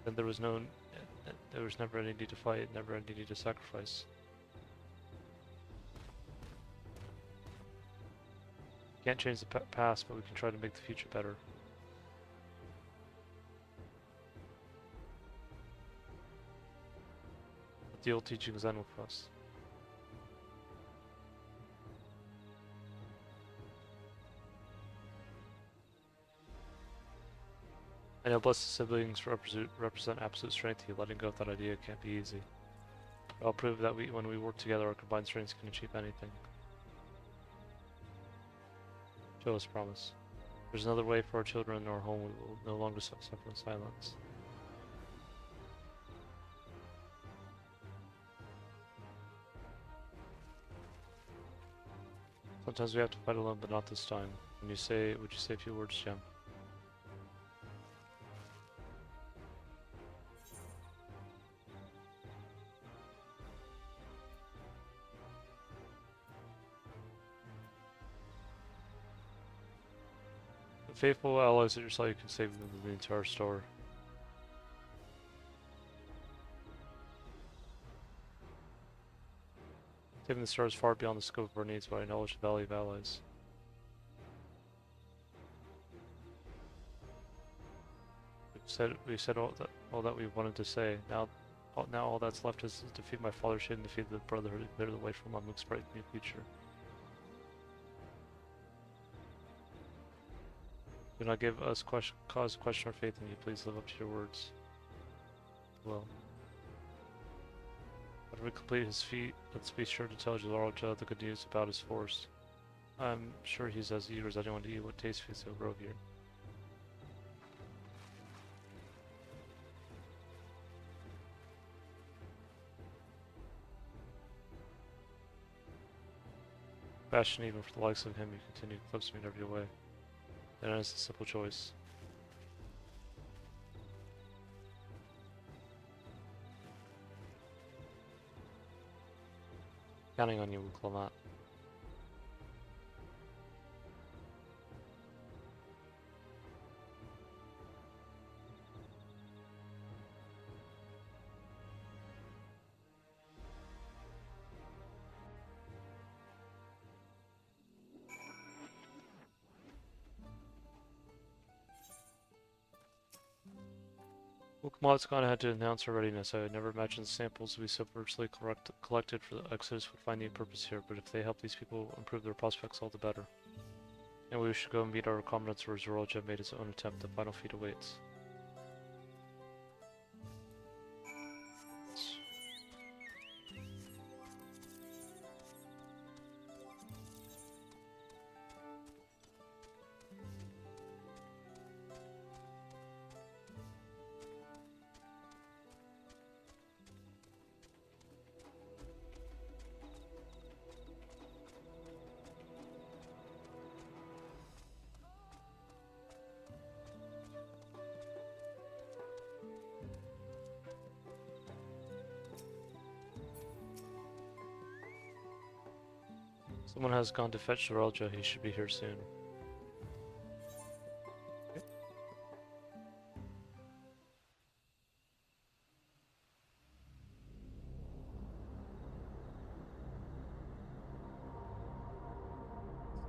Then there was never any need to fight, never any need to sacrifice. Can't change the past, but we can try to make the future better. But the old teachings end with us. I know blessed siblings represent absolute strength to you. Letting go of that idea can't be easy. But I'll prove that when we work together, our combined strengths can achieve anything. Show us promise. There's another way for our children in our home. We will no longer suffer in silence. Sometimes we have to fight alone, but not this time. Would you say a few words, Jem? Faithful allies at your side, you can save them the entire store. Saving the star is far beyond the scope of our needs, but I acknowledge the value of allies. We've said all that we wanted to say. Now all that's left is to defeat my father's shade and defeat the Brotherhood and clear the way for Mamuk's bright new future. Do not give us cause to question our faith in you. Please live up to your words. Well. After we complete his feat, let's be sure to tell Jalarja the good news about his force. I'm sure he's as eager as anyone to eat what taste feeds he'll grow here. Passion even for the likes of him, you continue to close me in every way. Then it's a simple choice. Counting on you, Clamat. Ukmad's gone ahead to announce her readiness. I would never imagine the samples we so virtually collected for the Exodus would find any purpose here, but if they help these people improve their prospects, all the better. And we should go and meet our comrades where Zorolja made his own attempt. The final feat awaits. Someone has gone to fetch Zorolja. He should be here soon.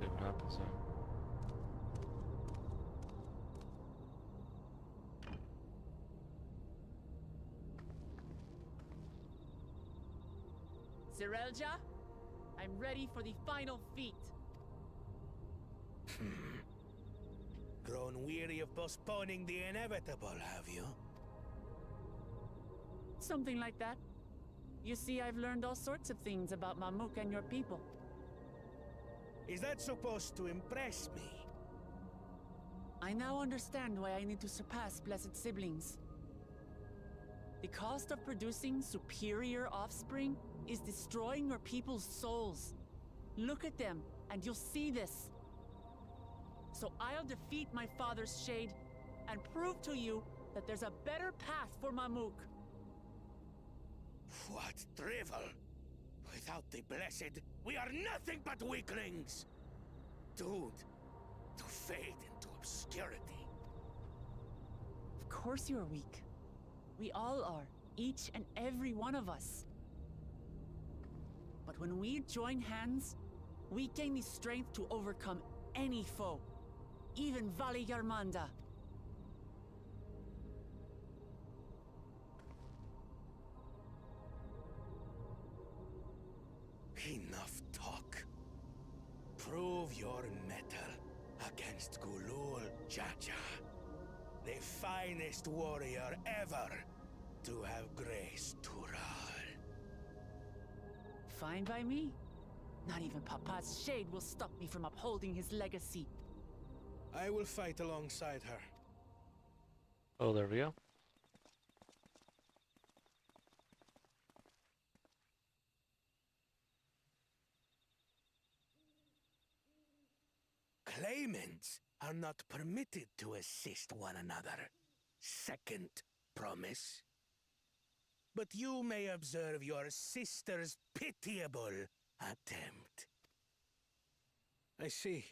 See what happens then. Zorolja? I'm ready for the final feat. Grown weary of postponing the inevitable, have you? Something like that. You see, I've learned all sorts of things about Mamuk and your people. Is that supposed to impress me? I now understand why I need to surpass blessed siblings. The cost of producing superior offspring is destroying your people's souls. Look at them, and you'll see this. So I'll defeat my father's shade, and prove to you that there's a better path for Mamuk. What drivel! Without the blessed, we are nothing but weaklings! Doomed to fade into obscurity. Of course you're weak. We all are, each and every one of us. But when we join hands, we gain the strength to overcome any foe, even Vali Garmanda. Enough talk. Prove your mettle against Gulul Jaja, the finest warrior ever to have graced Tural. Fine by me. Not even Papa's shade will stop me from upholding his legacy. I will fight alongside her. Oh, there we go. Claimants are not permitted to assist one another. Second promise. But you may observe your sister's pitiable attempt. I see.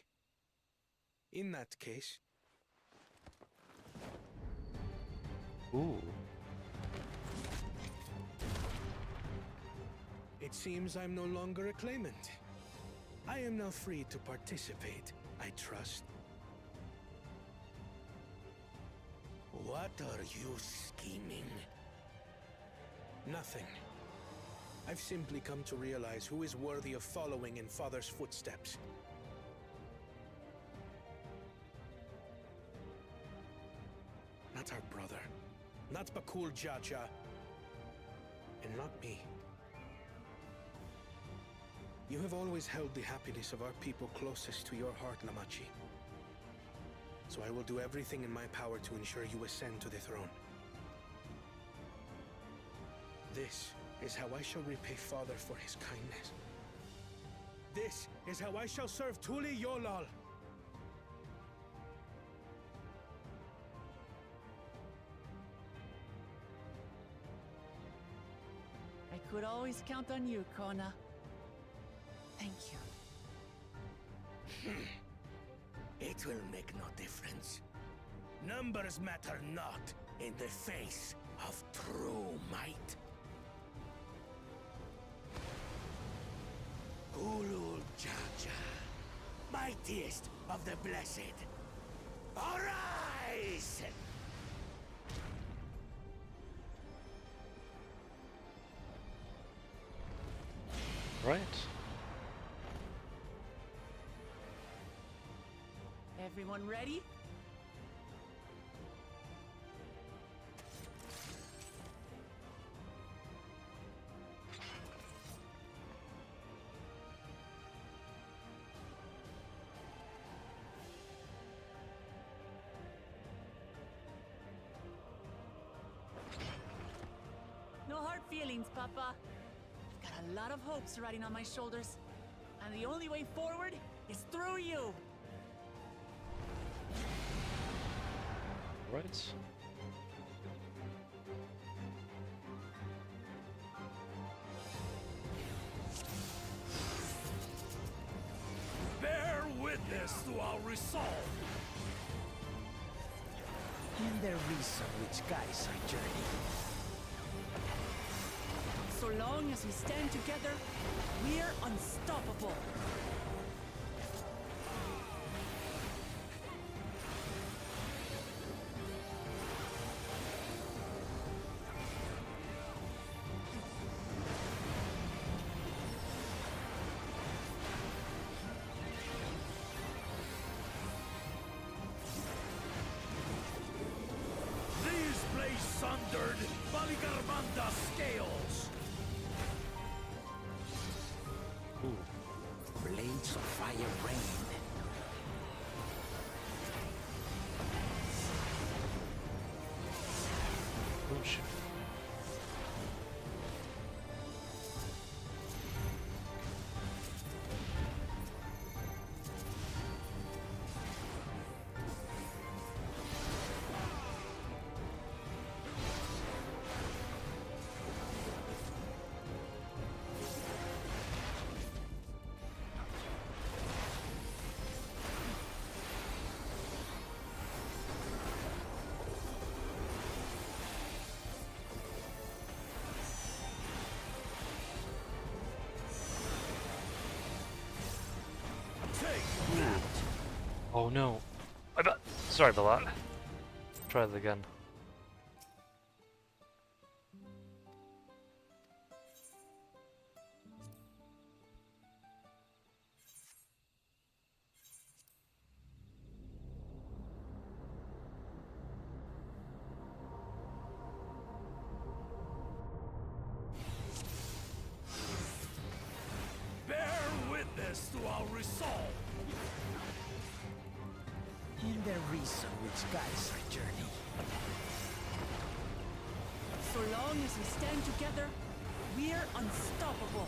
In that case... Ooh. It seems I'm no longer a claimant. I am now free to participate, I trust. What are you scheming? Nothing. I've simply come to realize who is worthy of following in Father's footsteps. Not our brother. Not Bakul Jaja. And not me. You have always held the happiness of our people closest to your heart, Lamachi. So I will do everything in my power to ensure you ascend to the throne. This is how I shall repay Father for his kindness. This is how I shall serve Tuli Yolal. I could always count on you, Kona. Thank you. It will make no difference. Numbers matter not in the face of true might. Gulul Jaja, mightiest of the blessed, arise! Right. Everyone ready? No hard feelings, Papa. I've got a lot of hopes riding on my shoulders, and the only way forward is through you. Right. Bear witness to our resolve. In the reason which guides our journey. So long as we stand together, we're unstoppable. These blades sundered, Valigarmanda scales. Ooh. Blades of fire rain. Oh shit. Take that. Oh no. Sorry about that. Try it again. Bear witness to our resolve. In the reason which guides our journey. So long as we stand together, we're unstoppable.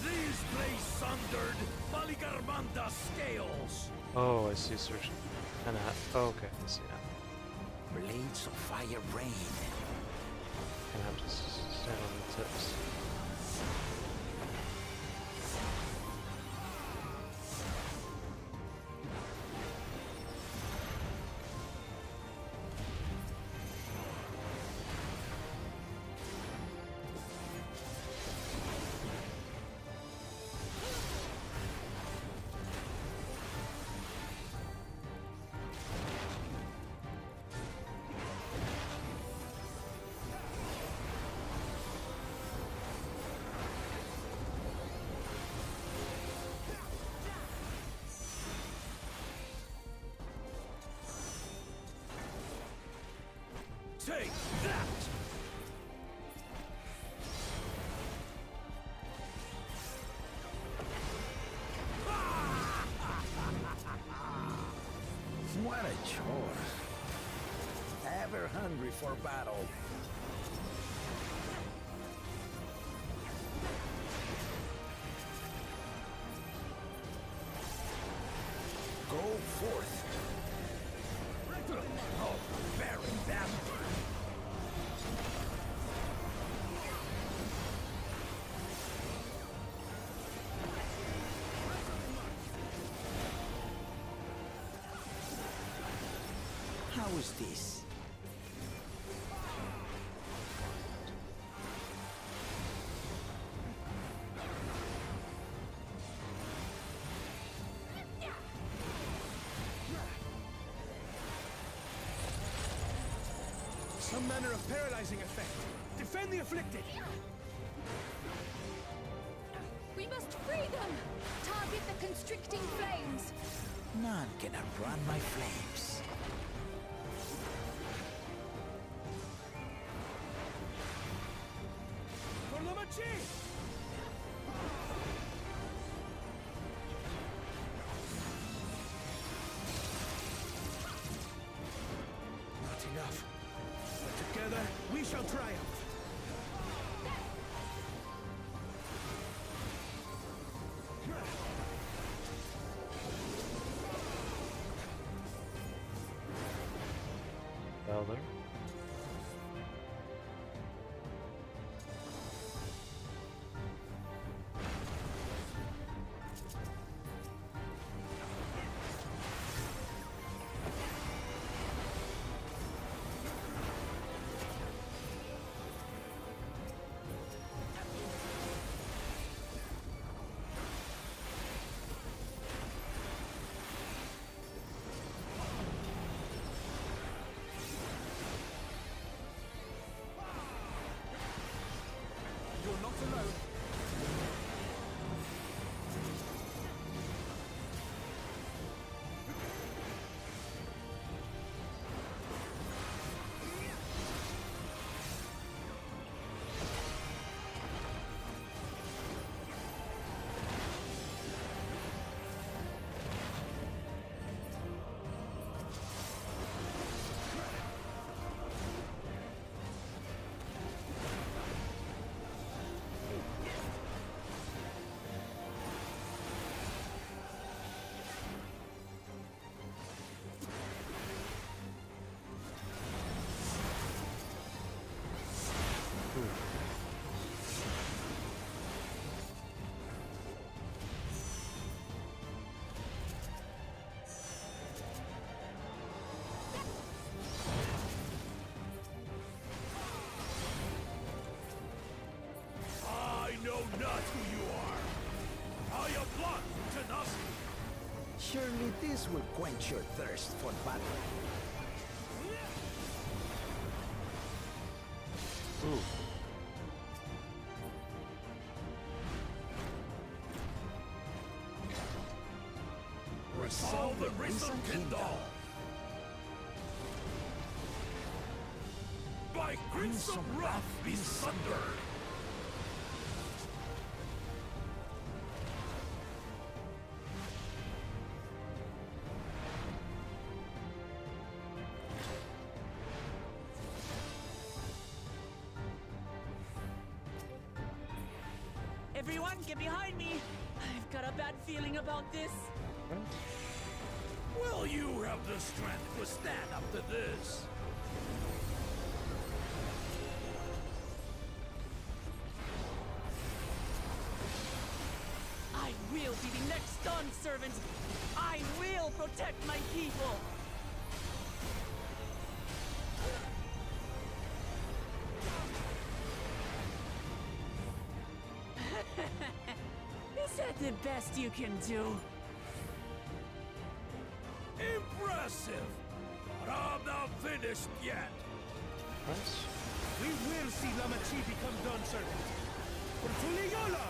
These blades sundered, Valigarmanda scales. Oh, I see. Search. And oh, okay. I see now. Blades of fire rain. Gonna have to stand on the tips. Take that! What a chore. Ever hungry for battle. Go forth. Oh, very bastard! How is this? Some manner of paralyzing effect. Defend the afflicted! We must free them! Target the constricting flames! None can outrun my flames. For the Machi! Not enough. But together, we shall triumph. Elder. You're not alone. I know not who you are. How you plot to nothing. Surely this will quench your thirst for battle. Ooh. Resolve the risen Kindle. By Crimson Wrath be sundered. Everyone, get behind me! I've got a bad feeling about this. Will you have the strength to stand up to this? I will be the next Dawn servant. I will protect my people. Is that the best you can do? Impressive! But I'm not finished yet. Nice. We will see Lamachi become Dawn servant. For Tuliyola!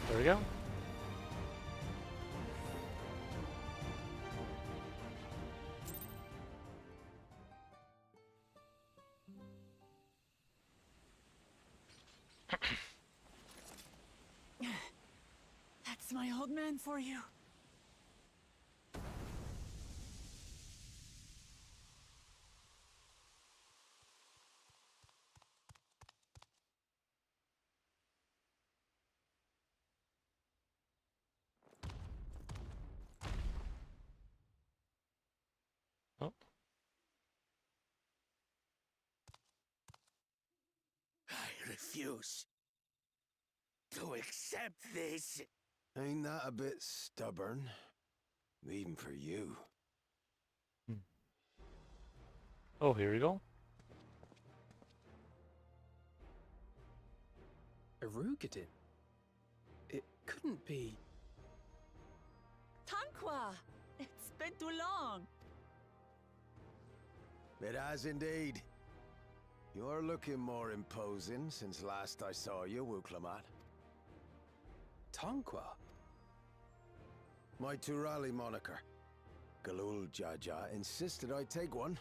There we go. That's my old man for you. refuse to accept this. Ain't that a bit stubborn? Even for you. Oh, here we go. Erugadin? It couldn't be... Tanqua! It's been too long. It has indeed. You're looking more imposing since last I saw you, Wuklamat. Tanqua? My Turali moniker. Galul Jaja insisted I take one,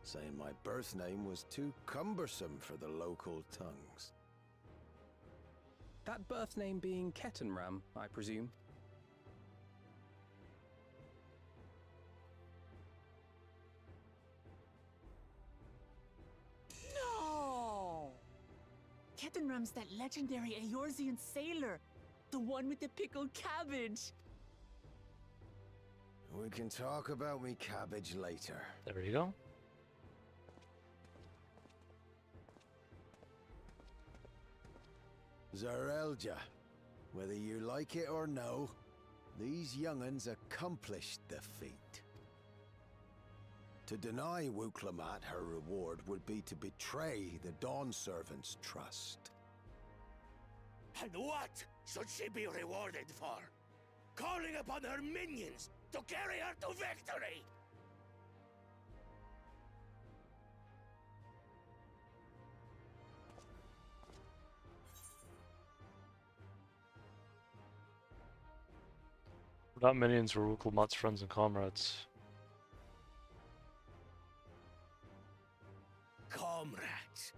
saying my birth name was too cumbersome for the local tongues. That birth name being Ketenram, I presume? No! Ketenram's that legendary Eorzean sailor. The one with the pickled cabbage. We can talk about me cabbage later. There you go. Zarelja, whether you like it or no, these young'uns accomplished the feat. To deny Wuklamat her reward would be to betray the Dawn Servant's trust. And what should she be rewarded for? Calling upon her minions to carry her to victory! Without minions were Wuklamat's friends and comrades. Comrades,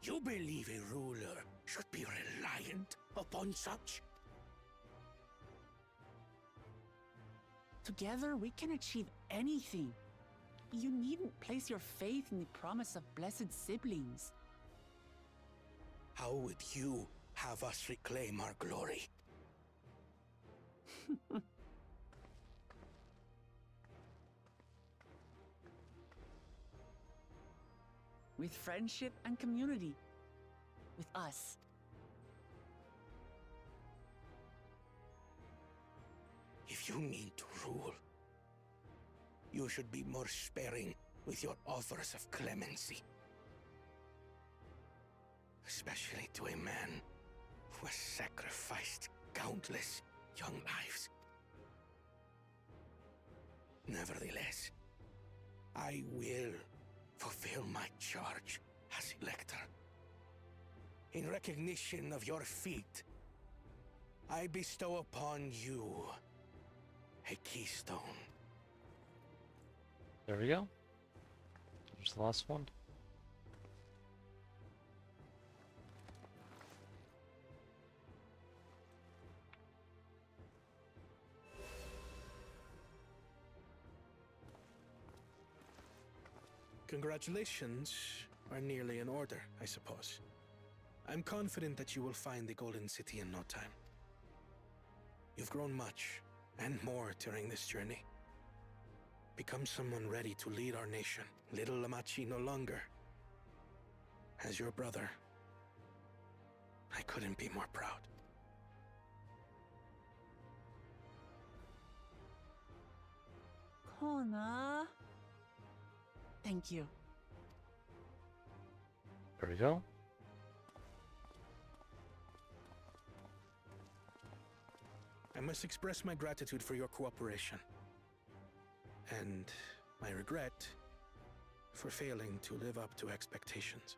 you believe a ruler should be reliant upon such? Together, we can achieve anything. You needn't place your faith in the promise of blessed siblings. How would you have us reclaim our glory? With friendship and community. With us. If you mean to rule, you should be more sparing with your offers of clemency. Especially to a man who has sacrificed countless young lives. Nevertheless, I will fulfill my charge as Elector. In recognition of your feat, I bestow upon you a keystone. There we go. There's the last one. Congratulations are nearly in order, I suppose. I'm confident that you will find the Golden City in no time. You've grown much, and more during this journey. Become someone ready to lead our nation. Little Lamachi no longer. As your brother, I couldn't be more proud. Kona. Thank you. There we go. I must express my gratitude for your cooperation. And my regret for failing to live up to expectations.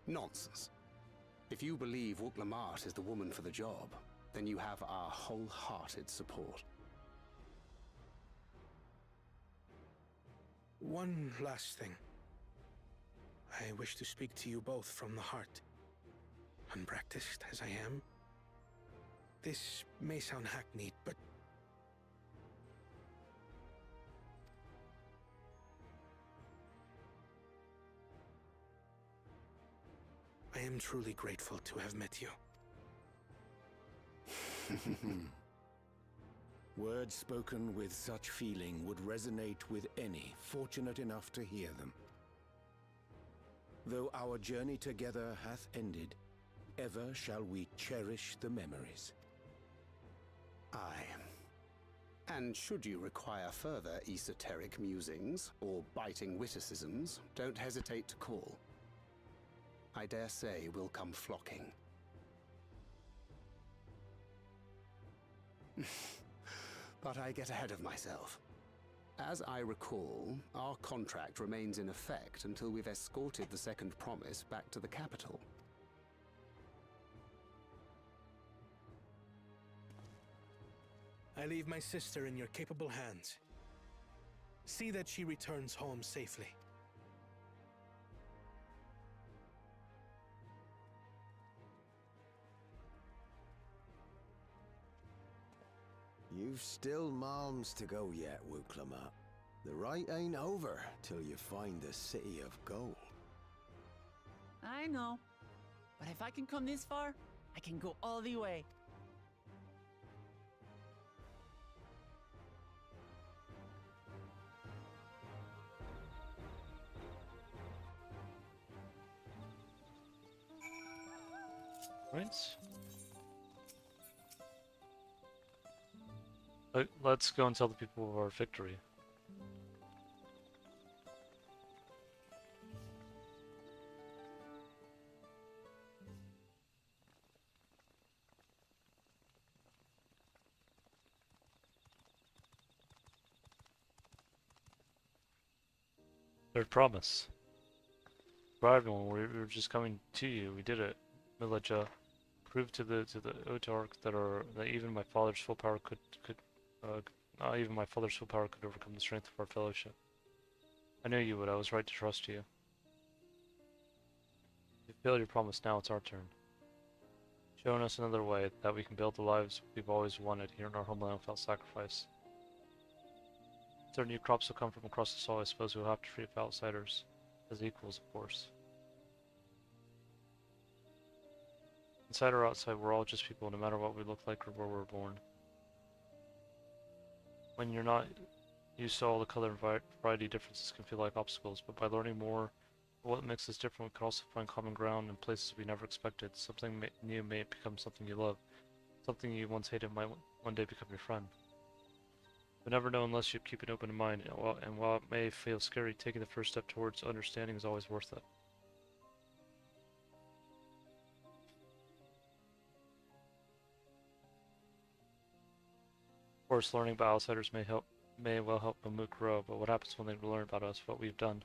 Nonsense. If you believe Wuklamat is the woman for the job, then you have our wholehearted support. One last thing. I wish to speak to you both from the heart. Unpracticed as I am, this may sound hackneyed, but I am truly grateful to have met you. Words spoken with such feeling would resonate with any fortunate enough to hear them. Though our journey together hath ended, ever shall we cherish the memories. Aye. And should you require further esoteric musings or biting witticisms, don't hesitate to call. I dare say we'll come flocking. But I get ahead of myself. As I recall, our contract remains in effect until we've escorted the second promise back to the capital. I leave my sister in your capable hands. See that she returns home safely. You've still malms to go yet, Wuklamat. The rite ain't over till you find the City of Gold. I know. But if I can come this far, I can go all the way. Right. Let's go and tell the people of our victory. Third promise. For everyone, we were just coming to you. We did it. Milaja proved to the Otark that even my father's full power could not even my father's full power could overcome the strength of our fellowship. I knew you would. I was right to trust you. You failed your promise. Now it's our turn. Showing us another way that we can build the lives we've always wanted here in our homeland without sacrifice. If there are new crops will come from across the soil, I suppose we'll have to treat outsiders as equals, of course. Inside or outside, we're all just people, no matter what we look like or where we're born. When you're not used to all the color and variety differences can feel like obstacles, but by learning more what makes us different, we can also find common ground in places we never expected. Something new may become something you love. Something you once hated might one day become your friend. You'll never know unless you keep an open mind, and while it may feel scary, taking the first step towards understanding is always worth it. Of course, learning about outsiders may well help Mamuk grow, but what happens when they learn about us, what we've done?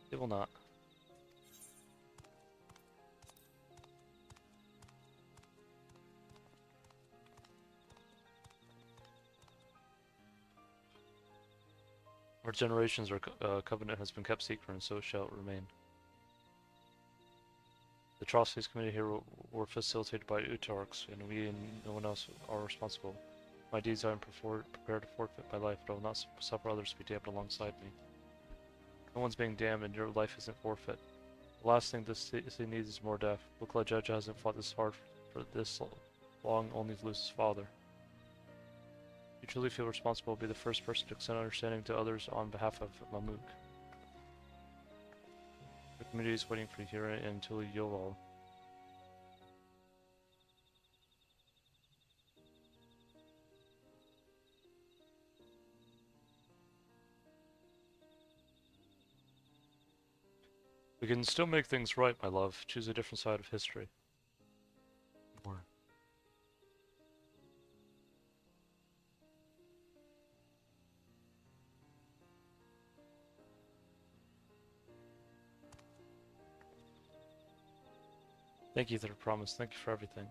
It will not. For generations, our covenant has been kept secret, and so shall it remain. The atrocities committed here were facilitated by Utarks, and we and no one else are responsible. My deeds I am prepared to forfeit my life, but I will not suffer others to be damned alongside me. No one's being damned, and your life isn't forfeit. The last thing this city needs is more death. Wukla Jaja hasn't fought this hard for this long only to lose his father. If you truly feel responsible, be the first person to extend understanding to others on behalf of Mamuk. The community is waiting for you here in Tuli Yowal. We can still make things right, my love. Choose a different side of history. More. Thank you for the promise. Thank you for everything.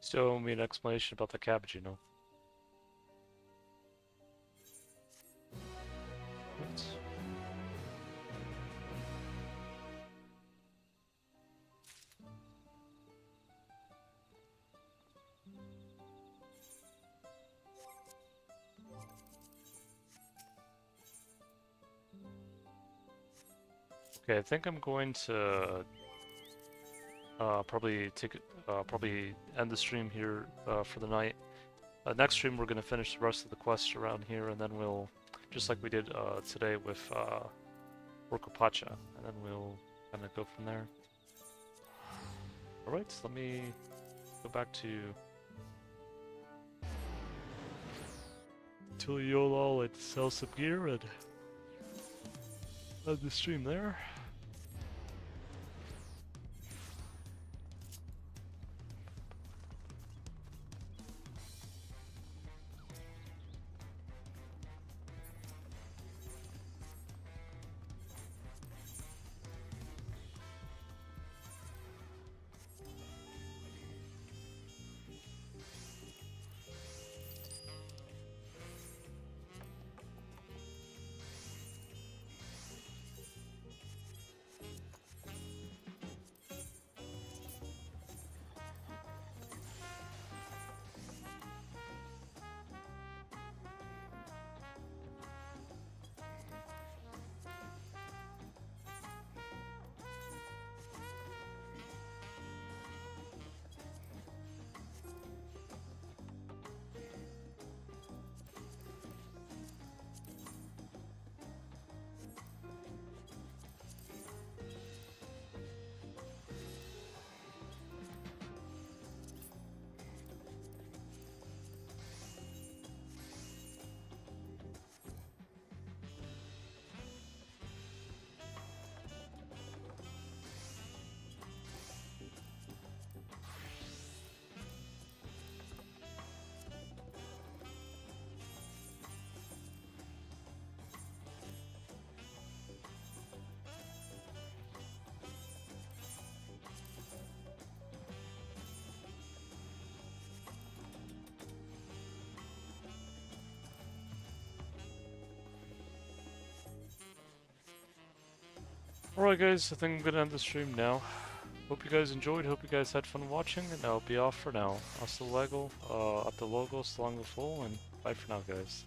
Still owe me an explanation about the cabbage, you know. What? Okay, I think I'm going to probably end the stream here for the night. Next stream we're gonna finish the rest of the quests around here, and then we'll, just like we did today with Workopacha, and then we'll kind of go from there. All right, so let me go back to Tuliolol and sell some gear and end the stream there. Alright guys, I think I'm gonna end the stream now. Hope you guys enjoyed, hope you guys had fun watching, and I'll be off for now. Hasta luego, hasta luego, so long the full, and bye for now guys.